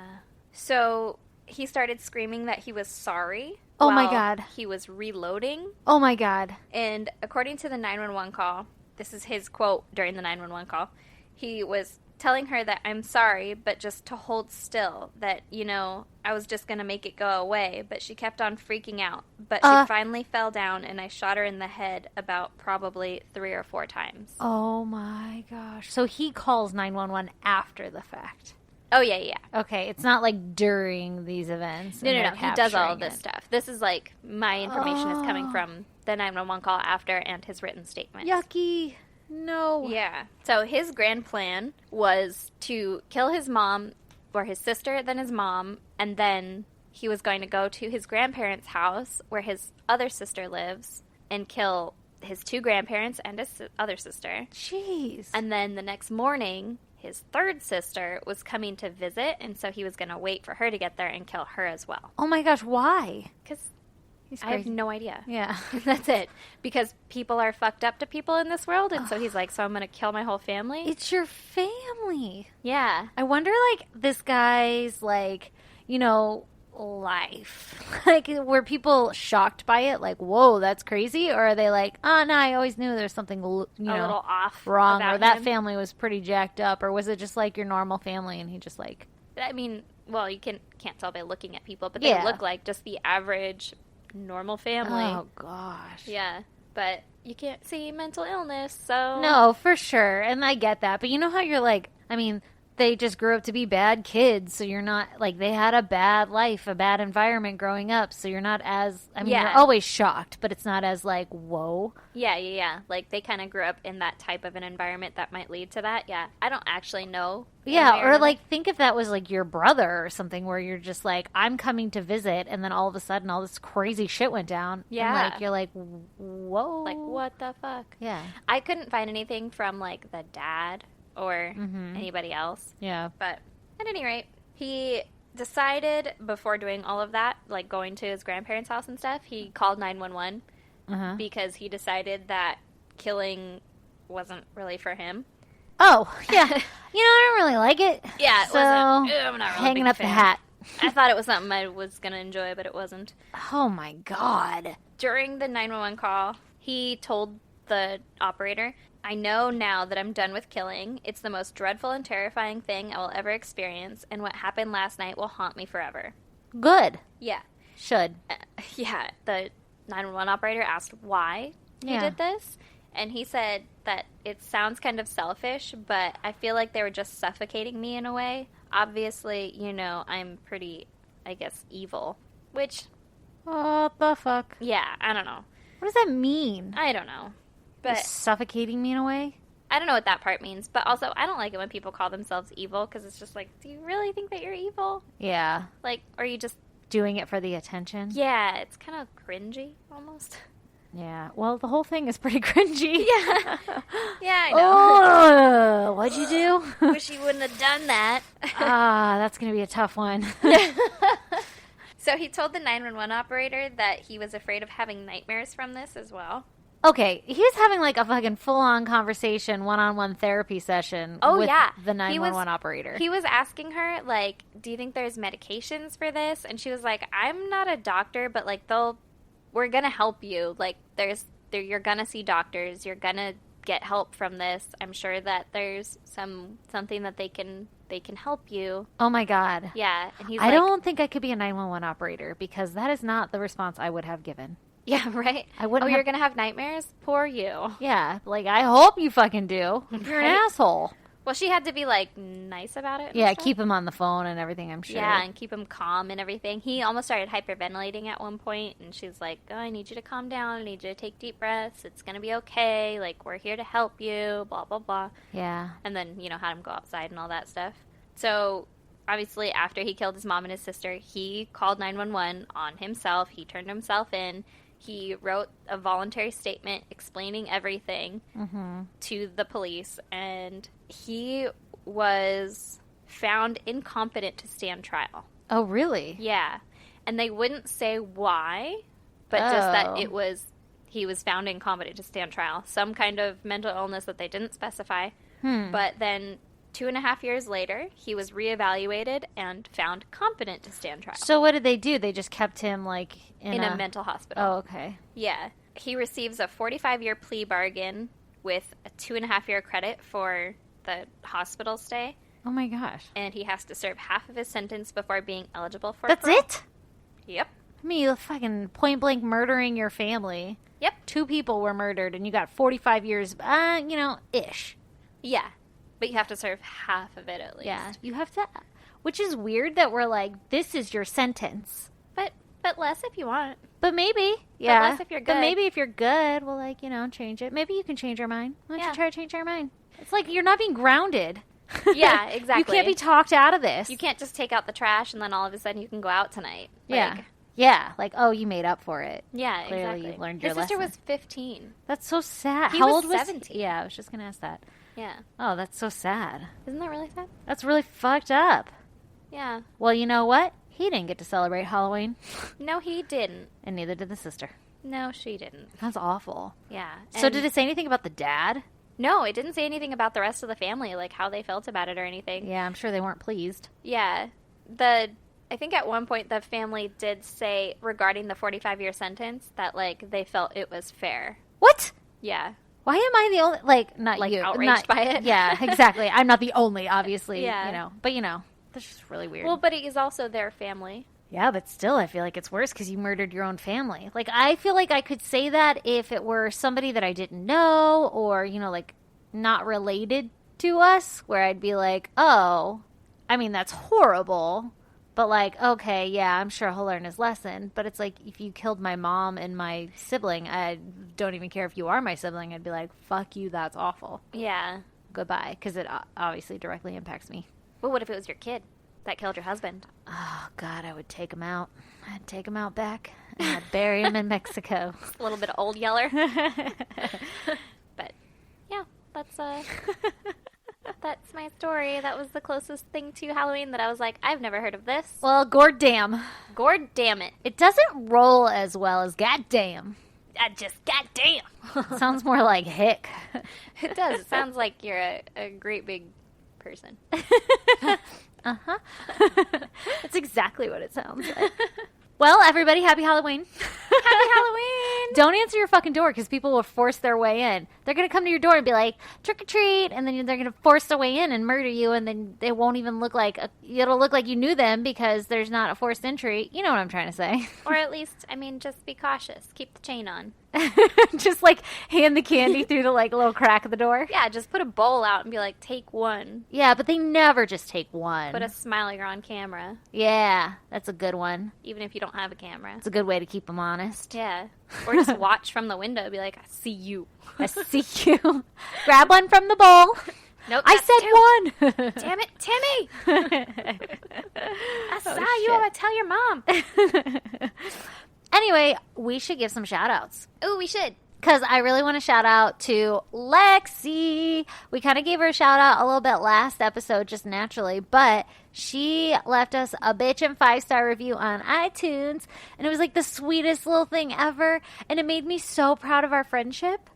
[SPEAKER 2] So he started screaming that he was sorry.
[SPEAKER 1] Oh my
[SPEAKER 2] while
[SPEAKER 1] God.
[SPEAKER 2] He was reloading.
[SPEAKER 1] Oh my god.
[SPEAKER 2] And according to the 911 call, this is his quote during the 911 call, he was telling her that I'm sorry, but just to hold still, that, you know, I was just going to make it go away, but she kept on freaking out. But she finally fell down, and I shot her in the head about probably 3 or 4 times.
[SPEAKER 1] Oh my gosh. So he calls 911 after the fact.
[SPEAKER 2] Oh, yeah, yeah.
[SPEAKER 1] Okay, it's not like during these events.
[SPEAKER 2] No,
[SPEAKER 1] and
[SPEAKER 2] no, no.
[SPEAKER 1] they're
[SPEAKER 2] He does all of
[SPEAKER 1] capturing
[SPEAKER 2] this
[SPEAKER 1] it.
[SPEAKER 2] stuff. This is like my information is coming from the 911 call after and his written statement.
[SPEAKER 1] Yucky. No.
[SPEAKER 2] Yeah. So his grand plan was to kill his mom or his sister, then his mom, and then he was going to go to his grandparents' house where his other sister lives and kill his 2 grandparents and his other sister.
[SPEAKER 1] Jeez.
[SPEAKER 2] And then the next morning, his 3rd sister was coming to visit, and so he was going to wait for her to get there and kill her as well.
[SPEAKER 1] Oh my gosh, why?
[SPEAKER 2] Because
[SPEAKER 1] He's
[SPEAKER 2] I have
[SPEAKER 1] crazy.
[SPEAKER 2] no idea.
[SPEAKER 1] Yeah.
[SPEAKER 2] That's it. Because people are fucked up to people in this world, and so he's like, so I'm going to kill my whole family?
[SPEAKER 1] It's your family.
[SPEAKER 2] Yeah.
[SPEAKER 1] I wonder, like, this guy's, like, you know, life. Like, were people shocked by it? Like, whoa, that's crazy? Or are they like, oh, no, I always knew there's something, you know,
[SPEAKER 2] A little off
[SPEAKER 1] wrong,
[SPEAKER 2] about
[SPEAKER 1] or that
[SPEAKER 2] him.
[SPEAKER 1] family was pretty jacked up, or was it just, like, your normal family, and he just, like...
[SPEAKER 2] I mean, well, you can't tell by looking at people, but
[SPEAKER 1] Yeah.
[SPEAKER 2] they look like just the average normal family.
[SPEAKER 1] Oh, gosh.
[SPEAKER 2] Yeah. But you can't see mental illness, so...
[SPEAKER 1] No, for sure. And I get that. But you know how you're like, I mean, they just grew up to be bad kids. So you're not, like, they had a bad life, a bad environment growing up. So you're not as, I mean,
[SPEAKER 2] Yeah.
[SPEAKER 1] you're always shocked, but it's not as, like, whoa.
[SPEAKER 2] Yeah. Like, they kind of grew up in that type of an environment that might lead to that. Yeah. I don't actually know.
[SPEAKER 1] Yeah,
[SPEAKER 2] one way
[SPEAKER 1] or
[SPEAKER 2] another.
[SPEAKER 1] like, think if that was, like, your brother or something where you're just like, I'm coming to visit, and then all of a sudden all this crazy shit went down.
[SPEAKER 2] Yeah.
[SPEAKER 1] And, like, you're like, whoa.
[SPEAKER 2] Like, what the fuck?
[SPEAKER 1] Yeah.
[SPEAKER 2] I couldn't find anything from, like, the dad or anybody else.
[SPEAKER 1] Yeah.
[SPEAKER 2] But at any rate, he decided before doing all of that, like going to his grandparents' house and stuff, he called 911
[SPEAKER 1] Uh-huh.
[SPEAKER 2] because he decided that killing wasn't really for him.
[SPEAKER 1] Oh, yeah. You know, I don't really like it.
[SPEAKER 2] Yeah, it
[SPEAKER 1] so,
[SPEAKER 2] wasn't. I'm not really a
[SPEAKER 1] hanging
[SPEAKER 2] big
[SPEAKER 1] up the
[SPEAKER 2] fan.
[SPEAKER 1] hat.
[SPEAKER 2] I thought it was something I was going to enjoy, but it wasn't.
[SPEAKER 1] Oh, my God.
[SPEAKER 2] During the 911 call, he told the operator, I know now that I'm done with killing. It's the most dreadful and terrifying thing I will ever experience, and what happened last night will haunt me forever.
[SPEAKER 1] Good.
[SPEAKER 2] Yeah.
[SPEAKER 1] Should.
[SPEAKER 2] Yeah, the 911 operator asked why he
[SPEAKER 1] Yeah.
[SPEAKER 2] did this, and he said that it sounds kind of selfish, but I feel like they were just suffocating me in a way. Obviously, you know, I'm pretty, I guess, evil. Which,
[SPEAKER 1] What the fuck?
[SPEAKER 2] yeah, I don't know.
[SPEAKER 1] What does that mean?
[SPEAKER 2] I don't know. But
[SPEAKER 1] Suffocating me in a way?
[SPEAKER 2] I don't know what that part means. But also, I don't like it when people call themselves evil, because it's just like, do you really think that you're evil?
[SPEAKER 1] Yeah.
[SPEAKER 2] Like, or you just,
[SPEAKER 1] Doing it for the attention?
[SPEAKER 2] yeah, it's kind of cringy, almost.
[SPEAKER 1] Yeah. Well, the whole thing is pretty cringy.
[SPEAKER 2] Yeah. Yeah, I know.
[SPEAKER 1] Oh, what'd you do?
[SPEAKER 2] Wish you wouldn't have done that.
[SPEAKER 1] That's going to be a tough one.
[SPEAKER 2] So he told the 911 operator that he was afraid of having nightmares from this as well.
[SPEAKER 1] Okay, he was having like a fucking full-on conversation, one-on-one therapy session
[SPEAKER 2] Oh,
[SPEAKER 1] with
[SPEAKER 2] yeah.
[SPEAKER 1] the
[SPEAKER 2] He was-
[SPEAKER 1] 911 operator.
[SPEAKER 2] He was asking her, like, do you think there's medications for this? And she was like, I'm not a doctor, but, like, we're going to help you. Like, you're going to see doctors. You're going to get help from this. I'm sure that there's something that they can help you.
[SPEAKER 1] Oh my God.
[SPEAKER 2] Yeah. And he's
[SPEAKER 1] I
[SPEAKER 2] like,
[SPEAKER 1] don't think I could be a 911 operator because that is not the response I would have given.
[SPEAKER 2] yeah, right?
[SPEAKER 1] I wouldn't
[SPEAKER 2] you're
[SPEAKER 1] have-
[SPEAKER 2] going to have nightmares? Poor you.
[SPEAKER 1] Yeah, like, I hope you fucking do. You're an
[SPEAKER 2] Right?
[SPEAKER 1] asshole.
[SPEAKER 2] Well, she had to be, like, nice about it. and
[SPEAKER 1] Yeah,
[SPEAKER 2] stuff.
[SPEAKER 1] keep him on the phone and everything, I'm sure.
[SPEAKER 2] Yeah, and keep him calm and everything. He almost started hyperventilating at one point, and she's like, oh, I need you to calm down. I need you to take deep breaths. It's going to be okay. Like, we're here to help you, blah, blah, blah.
[SPEAKER 1] Yeah.
[SPEAKER 2] And then, you know, had him go outside and all that stuff. So, obviously, after he killed his mom and his sister, he called 911 on himself. He turned himself in. He wrote a voluntary statement explaining everything to the police, and he was found incompetent to stand trial.
[SPEAKER 1] Oh, really?
[SPEAKER 2] Yeah. And they wouldn't say why, but just that
[SPEAKER 1] Oh.
[SPEAKER 2] he was found incompetent to stand trial. Some kind of mental illness that they didn't specify. But then 2.5 years later, he was reevaluated and found competent to stand trial
[SPEAKER 1] So what did they do? They just kept him, like,
[SPEAKER 2] in a mental hospital.
[SPEAKER 1] Oh, okay.
[SPEAKER 2] Yeah. He receives a 45-year plea bargain with a 2.5-year credit for the hospital stay,
[SPEAKER 1] Oh, my gosh.
[SPEAKER 2] and he has to serve half of his sentence before being eligible for
[SPEAKER 1] That's
[SPEAKER 2] parole.
[SPEAKER 1] it?
[SPEAKER 2] Yep.
[SPEAKER 1] I mean, you fucking point-blank murdering your family.
[SPEAKER 2] Yep.
[SPEAKER 1] 2 people were murdered, and you got 45 years, ish.
[SPEAKER 2] Yeah. But you have to serve half of it at least.
[SPEAKER 1] Yeah. You have to... Which is weird that we're like, this is your sentence.
[SPEAKER 2] But less if you want.
[SPEAKER 1] But maybe. Yeah.
[SPEAKER 2] less if you're
[SPEAKER 1] But
[SPEAKER 2] good.
[SPEAKER 1] maybe if you're good, we'll, like, change it. Maybe you can change your mind. Why don't
[SPEAKER 2] Yeah.
[SPEAKER 1] you try to change your mind? It's like you're not being grounded.
[SPEAKER 2] Yeah, exactly.
[SPEAKER 1] You can't be talked out of this.
[SPEAKER 2] You can't just take out the trash and then all of a sudden you can go out tonight.
[SPEAKER 1] Yeah. Yeah, like, oh, you made up for it.
[SPEAKER 2] Yeah,
[SPEAKER 1] Clearly
[SPEAKER 2] exactly.
[SPEAKER 1] you've learned your
[SPEAKER 2] His sister
[SPEAKER 1] lesson.
[SPEAKER 2] was 15.
[SPEAKER 1] That's so sad.
[SPEAKER 2] He
[SPEAKER 1] How
[SPEAKER 2] was
[SPEAKER 1] old was
[SPEAKER 2] 17.
[SPEAKER 1] he? Yeah, I was just going to ask that.
[SPEAKER 2] Yeah.
[SPEAKER 1] Oh, that's so sad.
[SPEAKER 2] Isn't that really sad?
[SPEAKER 1] That's really fucked up.
[SPEAKER 2] Yeah.
[SPEAKER 1] Well, you know what? He didn't get to celebrate Halloween,
[SPEAKER 2] No, he didn't.
[SPEAKER 1] and neither did the sister.
[SPEAKER 2] No, she didn't.
[SPEAKER 1] That's awful.
[SPEAKER 2] Yeah.
[SPEAKER 1] So
[SPEAKER 2] and-
[SPEAKER 1] did it say anything about the dad?
[SPEAKER 2] No, it didn't say anything about the rest of the family, like how they felt about it or anything.
[SPEAKER 1] Yeah, I'm sure they weren't pleased.
[SPEAKER 2] Yeah. I think at one point the family did say regarding the 45-year sentence that, like, they felt it was fair.
[SPEAKER 1] What?
[SPEAKER 2] Yeah.
[SPEAKER 1] Why am I the only, like, not
[SPEAKER 2] Like,
[SPEAKER 1] you.
[SPEAKER 2] outraged by it?
[SPEAKER 1] Yeah, exactly. I'm not the only, obviously,
[SPEAKER 2] Yeah.
[SPEAKER 1] you know. But, you know, that's just really weird.
[SPEAKER 2] Well, but it is also their family.
[SPEAKER 1] Yeah, but still, I feel like it's worse because you murdered your own family. Like, I feel like I could say that if it were somebody that I didn't know or, you know, like, not related to us, where I'd be like, oh, I mean, that's horrible. But, like, okay, yeah, I'm sure he'll learn his lesson. But it's like, if you killed my mom and my sibling, I don't even care if you are my sibling. I'd be like, fuck you, that's awful.
[SPEAKER 2] Yeah.
[SPEAKER 1] Goodbye. Because it obviously directly impacts me.
[SPEAKER 2] But what if it was your kid that killed your husband?
[SPEAKER 1] Oh, God, I would take him out. I'd take him out back, and I'd bury him in Mexico.
[SPEAKER 2] A little bit of old yeller. But, yeah, that's my story. That was the closest thing to Halloween that I was like, I've never heard of this.
[SPEAKER 1] Well, goddamn.
[SPEAKER 2] Gord damn it.
[SPEAKER 1] It doesn't roll as well as goddamn.
[SPEAKER 2] I just goddamn.
[SPEAKER 1] It sounds more like hick.
[SPEAKER 2] It does. It sounds like you're a great big person.
[SPEAKER 1] Uh-huh. That's exactly what it sounds like. Well, everybody, happy Halloween.
[SPEAKER 2] Happy Halloween!
[SPEAKER 1] Don't answer your fucking door because people will force their way in. They're going to come to your door and be like, trick or treat, and then they're going to force their way in and murder you, and then they won't even look like, it'll look like you knew them because there's not a forced entry. You know what I'm trying to say.
[SPEAKER 2] Or at least, I mean, just be cautious. Keep the chain on.
[SPEAKER 1] Just like hand the candy through the like little crack of the door.
[SPEAKER 2] Yeah, just put a bowl out and be like, take one.
[SPEAKER 1] Yeah, but they never just take one.
[SPEAKER 2] Put a smiley on camera,
[SPEAKER 1] Yeah, that's a good one.
[SPEAKER 2] even if you don't have a camera.
[SPEAKER 1] It's a good way to keep them honest.
[SPEAKER 2] Yeah. Or just watch from the window. Be like, I see you.
[SPEAKER 1] I see you. Grab one from the bowl.
[SPEAKER 2] Nope.
[SPEAKER 1] I said one.
[SPEAKER 2] Damn it, Timmy! I saw you.
[SPEAKER 1] shit.
[SPEAKER 2] I'm going to tell your mom.
[SPEAKER 1] Anyway, we should give some shout outs.
[SPEAKER 2] Ooh, we should.
[SPEAKER 1] Because I really want to shout out to Lexi. We kind of gave her a shout out a little bit last episode, just naturally. But she left us a bitch and 5-star review on iTunes. And it was like the sweetest little thing ever. And it made me so proud of our friendship.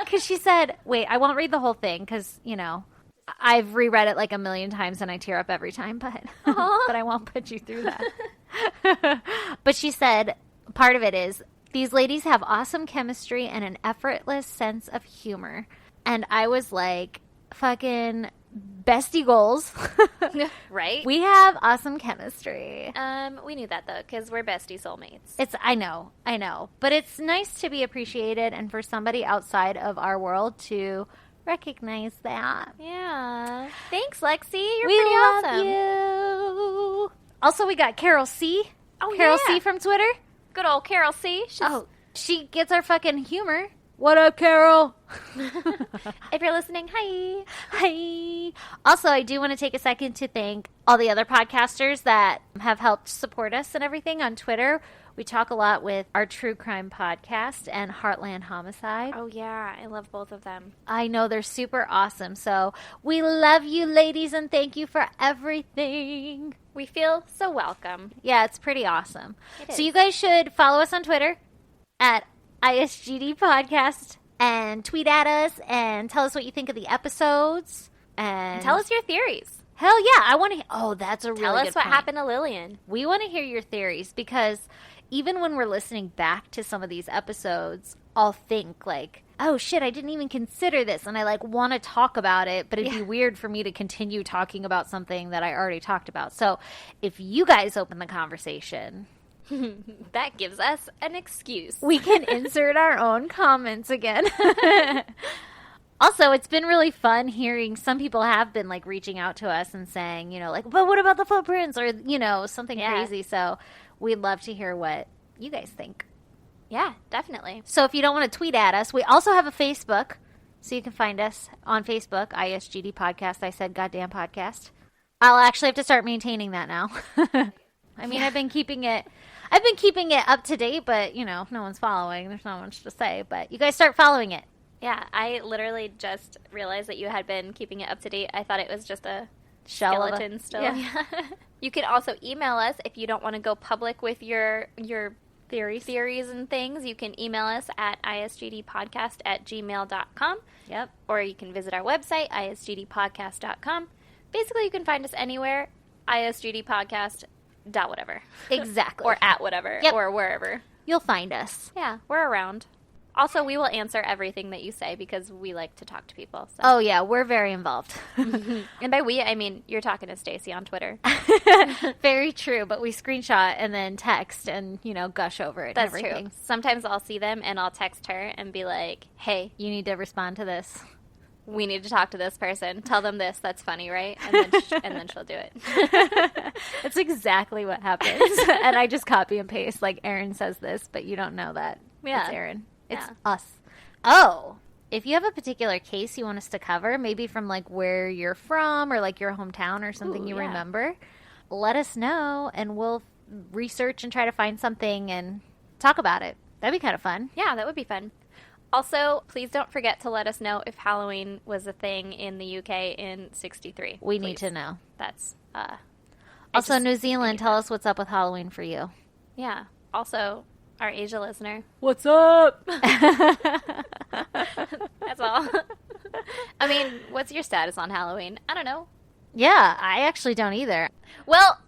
[SPEAKER 1] Because she said, wait, I won't read the whole thing because, you know, I've reread it like a million times and I tear up every time. But, but I won't put you through that. But she said, part of it is, these ladies have awesome chemistry and an effortless sense of humor. And I was like, fucking bestie goals.
[SPEAKER 2] Right?
[SPEAKER 1] We have awesome chemistry.
[SPEAKER 2] We knew that, though, because we're bestie soulmates.
[SPEAKER 1] I know. But it's nice to be appreciated and for somebody outside of our world to recognize that.
[SPEAKER 2] Yeah. Thanks, Lexi. You're
[SPEAKER 1] We
[SPEAKER 2] pretty
[SPEAKER 1] love
[SPEAKER 2] awesome.
[SPEAKER 1] you. Also, we got Carol C.
[SPEAKER 2] Oh,
[SPEAKER 1] Carol
[SPEAKER 2] yeah.
[SPEAKER 1] C from Twitter.
[SPEAKER 2] Good old Carol C.
[SPEAKER 1] She gets our fucking humor. What up, Carol?
[SPEAKER 2] If you're listening, hi.
[SPEAKER 1] Hi. Also, I do want to take a second to thank all the other podcasters that have helped support us and everything on Twitter. We talk a lot with our True Crime Podcast and Heartland Homicide.
[SPEAKER 2] Oh, yeah. I love both of them.
[SPEAKER 1] I know they're super awesome. So we love you, ladies, and thank you for everything.
[SPEAKER 2] We feel so welcome.
[SPEAKER 1] Yeah, it's pretty awesome.
[SPEAKER 2] It
[SPEAKER 1] So
[SPEAKER 2] is.
[SPEAKER 1] you guys should follow us on Twitter at ISGD Podcast and tweet at us and tell us what you think of the episodes. And
[SPEAKER 2] Tell us your theories.
[SPEAKER 1] Hell yeah, I want to. Oh, that's a really
[SPEAKER 2] Tell
[SPEAKER 1] good
[SPEAKER 2] us what
[SPEAKER 1] point.
[SPEAKER 2] happened to Lillian.
[SPEAKER 1] We want to hear your theories because even when we're listening back to some of these episodes, I'll think like, oh shit, I didn't even consider this, and I like want to talk about it, but it'd be weird for me to continue talking about something that I already talked about. So if you guys open the conversation,
[SPEAKER 2] That gives us an excuse.
[SPEAKER 1] we can insert our own comments again. Also, it's been really fun hearing some people have been like reaching out to us and saying, you know, like, but what about the footprints or, you know, something
[SPEAKER 2] Yeah.
[SPEAKER 1] crazy. So we'd love to hear what you guys think.
[SPEAKER 2] Yeah, definitely.
[SPEAKER 1] So if you don't want to tweet at us, we also have a Facebook. So you can find us on Facebook, ISGD Podcast. I said goddamn podcast. I'll actually have to start maintaining that now. I mean, I've been keeping it. I've been keeping it up to date, but, no one's following. There's not much to say, but you guys start following it.
[SPEAKER 2] Yeah, I literally just realized that you had been keeping it up to date. I thought it was just a
[SPEAKER 1] Shell of
[SPEAKER 2] skeleton still.
[SPEAKER 1] Yeah.
[SPEAKER 2] You can also email us if you don't want to go public with your
[SPEAKER 1] Theories.
[SPEAKER 2] and things. You can email us at isgdpodcast@gmail.com.
[SPEAKER 1] Yep.
[SPEAKER 2] Or you can visit our website, isgdpodcast.com. Basically, you can find us anywhere, isgdpodcast.whatever.
[SPEAKER 1] Exactly.
[SPEAKER 2] Or at whatever.
[SPEAKER 1] Yep.
[SPEAKER 2] Or wherever.
[SPEAKER 1] You'll find us.
[SPEAKER 2] Yeah, we're around. Also, we will answer everything that you say because we like to talk to people. So.
[SPEAKER 1] Oh, yeah, we're very involved.
[SPEAKER 2] And by we, I mean you're talking to Stacy on Twitter.
[SPEAKER 1] Very true, but we screenshot and then text and, gush over it
[SPEAKER 2] That's
[SPEAKER 1] and everything.
[SPEAKER 2] true. Sometimes I'll see them and I'll text her and be like, hey,
[SPEAKER 1] You need to respond to this.
[SPEAKER 2] we need to talk to this person. Tell them this. That's funny, right? And then she'll do it.
[SPEAKER 1] That's exactly what happens. And I just copy and paste, like Erin says this, but you don't know that.
[SPEAKER 2] Yeah.
[SPEAKER 1] It's Erin. It's
[SPEAKER 2] Yeah.
[SPEAKER 1] us. Oh, if you have a particular case you want us to cover, maybe from like where you're from or like your hometown or something you
[SPEAKER 2] yeah.
[SPEAKER 1] remember, let us know and we'll research and try to find something and talk about it. That'd be kind of fun.
[SPEAKER 2] Yeah, that would be fun. Also, please don't forget to let us know if Halloween was a thing in the UK in 63.
[SPEAKER 1] We need to know.
[SPEAKER 2] That's,
[SPEAKER 1] Also, New Zealand, tell us what's up with Halloween for you.
[SPEAKER 2] yeah. Also, our Asia listener.
[SPEAKER 1] What's up?
[SPEAKER 2] That's all. I mean, what's your status on Halloween? I don't know.
[SPEAKER 1] Yeah, I actually don't either.
[SPEAKER 2] Well,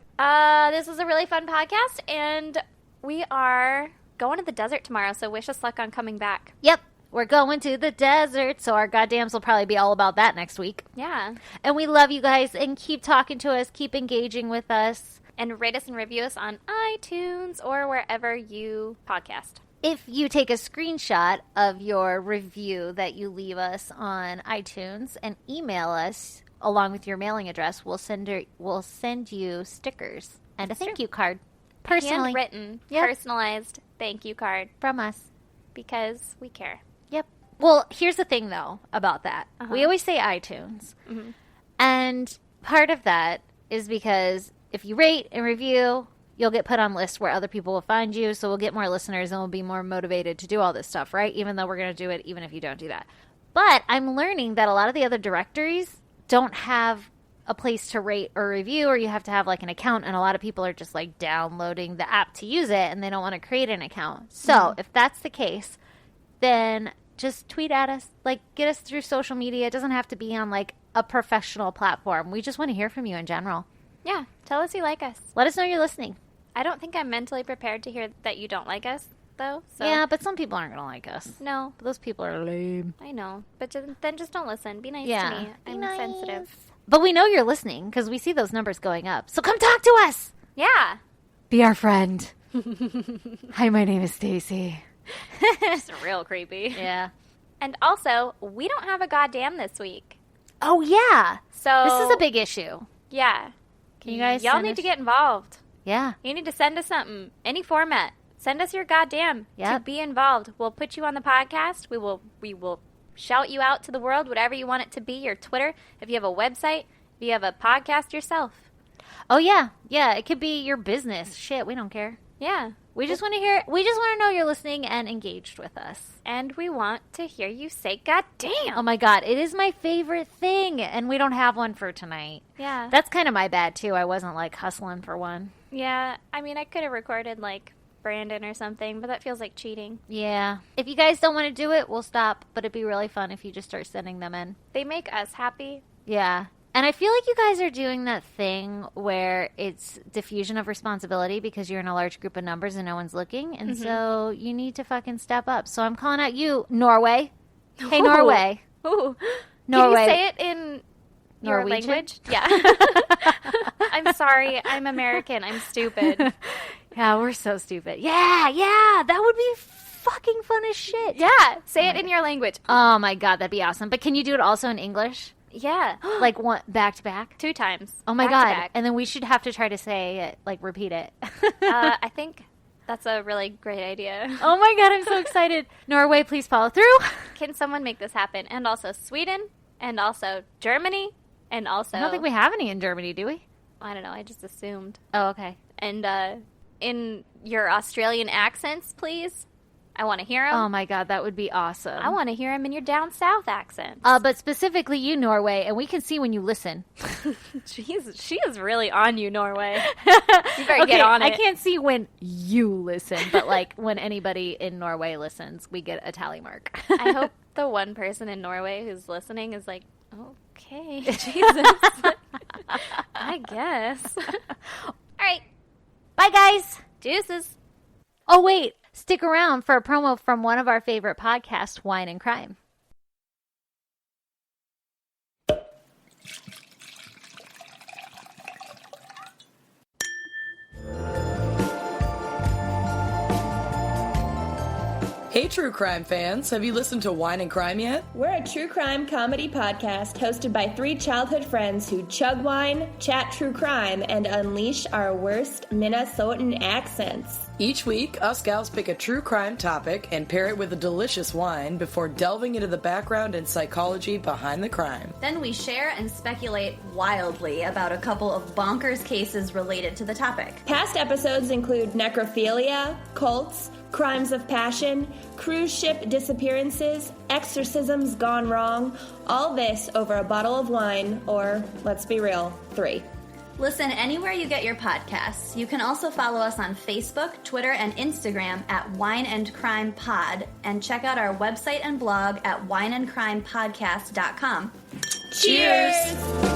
[SPEAKER 2] this was a really fun podcast, and we are going to the desert tomorrow, so wish us luck on coming back.
[SPEAKER 1] Yep, we're going to the desert, so our goddams will probably be all about that next week.
[SPEAKER 2] Yeah.
[SPEAKER 1] And we love you guys, and keep talking to us, keep engaging with us.
[SPEAKER 2] And rate us and review us on iTunes or wherever you podcast.
[SPEAKER 1] If you take a screenshot of your review that you leave us on iTunes and email us along with your mailing address, we'll send you stickers and a thank you card. Personally.
[SPEAKER 2] Handwritten,
[SPEAKER 1] Yep.
[SPEAKER 2] personalized thank you card
[SPEAKER 1] From us.
[SPEAKER 2] because we care.
[SPEAKER 1] Yep. Well, here's the thing, though, about that. We always say iTunes.
[SPEAKER 2] Mm-hmm.
[SPEAKER 1] And part of that is because if you rate and review, you'll get put on lists where other people will find you. So we'll get more listeners and we'll be more motivated to do all this stuff, right? Even though we're going to do it, even if you don't do that. But I'm learning that a lot of the other directories don't have a place to rate or review, or you have to have like an account. And a lot of people are just like downloading the app to use it and they don't want to create an account. So if that's the case, then just tweet at us, like get us through social media. It doesn't have to be on like a professional platform. We just want to hear from you in general.
[SPEAKER 2] Yeah, tell us you like us.
[SPEAKER 1] Let us know you're listening.
[SPEAKER 2] I don't think I'm mentally prepared to hear that you don't like us, though. So.
[SPEAKER 1] Yeah, but some people aren't going to like us.
[SPEAKER 2] No,
[SPEAKER 1] Those people are lame.
[SPEAKER 2] I know. But then just don't listen. Be nice
[SPEAKER 1] Yeah.
[SPEAKER 2] to me.
[SPEAKER 1] Be
[SPEAKER 2] I'm
[SPEAKER 1] nice.
[SPEAKER 2] sensitive.
[SPEAKER 1] But we know you're listening because we see those numbers going up. So come talk to us.
[SPEAKER 2] Yeah.
[SPEAKER 1] Be our friend. Hi, my name is Stacy.
[SPEAKER 2] It's real creepy.
[SPEAKER 1] Yeah.
[SPEAKER 2] And also, we don't have a goddamn this week.
[SPEAKER 1] Oh, yeah.
[SPEAKER 2] So
[SPEAKER 1] This is a big issue.
[SPEAKER 2] Yeah.
[SPEAKER 1] Can you guys
[SPEAKER 2] Y'all
[SPEAKER 1] send
[SPEAKER 2] need
[SPEAKER 1] us-
[SPEAKER 2] to get involved.
[SPEAKER 1] Yeah.
[SPEAKER 2] You need to send us something. Any format. Send us your goddamn to
[SPEAKER 1] Yep.
[SPEAKER 2] be involved. We'll put you on the podcast. We will shout you out to the world, whatever you want it to be, your Twitter, if you have a website, if you have a podcast yourself.
[SPEAKER 1] Oh, yeah. Yeah, it could be your business. Shit, we don't care.
[SPEAKER 2] Yeah.
[SPEAKER 1] We just want to hear. We just want to know you're listening and engaged with us.
[SPEAKER 2] And we want to hear you say goddamn.
[SPEAKER 1] Oh my God, it is my favorite thing, and we don't have one for tonight.
[SPEAKER 2] Yeah.
[SPEAKER 1] That's kind of my bad too. I wasn't like hustling for one.
[SPEAKER 2] Yeah. I mean, I could have recorded like Brandon or something, but that feels like cheating.
[SPEAKER 1] Yeah. If you guys don't want to do it, we'll stop. But it'd be really fun if you just start sending them in.
[SPEAKER 2] They make us happy.
[SPEAKER 1] Yeah. And I feel like you guys are doing that thing where it's diffusion of responsibility because you're in a large group of numbers and no one's looking. And so you need to fucking step up. So I'm calling out you, Norway. Hey,
[SPEAKER 2] Ooh.
[SPEAKER 1] Norway.
[SPEAKER 2] Ooh.
[SPEAKER 1] Norway.
[SPEAKER 2] Can you say it in your
[SPEAKER 1] Norwegian?
[SPEAKER 2] language? Yeah. I'm sorry. I'm American. I'm stupid.
[SPEAKER 1] Yeah, we're so stupid. Yeah, that would be fucking fun as shit.
[SPEAKER 2] Yeah. Say it in your language.
[SPEAKER 1] Oh my God, that'd be awesome. But can you do it also in English?
[SPEAKER 2] Yeah.
[SPEAKER 1] Like one back to back?
[SPEAKER 2] 2 times.
[SPEAKER 1] Oh my
[SPEAKER 2] Back
[SPEAKER 1] God.
[SPEAKER 2] to back.
[SPEAKER 1] And then we should have to try to say it, like repeat it.
[SPEAKER 2] I think that's a really great idea.
[SPEAKER 1] Oh my God, I'm so excited. Norway, please follow through.
[SPEAKER 2] Can someone make this happen? And also Sweden, and also Germany, and also...
[SPEAKER 1] I don't think we have any in Germany, do we?
[SPEAKER 2] I don't know. I just assumed.
[SPEAKER 1] Oh, okay.
[SPEAKER 2] And in your Australian accents, please? I want to hear them.
[SPEAKER 1] Oh my God, that would be awesome.
[SPEAKER 2] I want to hear them in your down south accent.
[SPEAKER 1] But specifically you, Norway, and we can see when you listen.
[SPEAKER 2] Jeez, she is really on you, Norway. You better get on it.
[SPEAKER 1] I can't see when you listen, but like when anybody in Norway listens, we get a tally mark.
[SPEAKER 2] I hope the one person in Norway who's listening is like, okay, Jesus. I guess. All right.
[SPEAKER 1] Bye, guys.
[SPEAKER 2] Deuces.
[SPEAKER 1] Oh, wait. Stick around for a promo from one of our favorite podcasts, Wine and Crime.
[SPEAKER 4] Hey, true crime fans. Have you listened to Wine and Crime yet?
[SPEAKER 5] We're a true crime comedy podcast hosted by three childhood friends who chug wine, chat true crime, and unleash our worst Minnesotan accents.
[SPEAKER 4] Each week, us gals pick a true crime topic and pair it with a delicious wine before delving into the background and psychology behind the crime.
[SPEAKER 6] Then we share and speculate wildly about a couple of bonkers cases related to the topic.
[SPEAKER 5] Past episodes include necrophilia, cults, crimes of passion, cruise ship disappearances, exorcisms gone wrong, all this over a bottle of wine, or, let's be real, 3.
[SPEAKER 6] Listen anywhere you get your podcasts. You can also follow us on Facebook, Twitter, and Instagram at Wine and Crime Pod, and check out our website and blog at wineandcrimepodcast.com.
[SPEAKER 5] Cheers!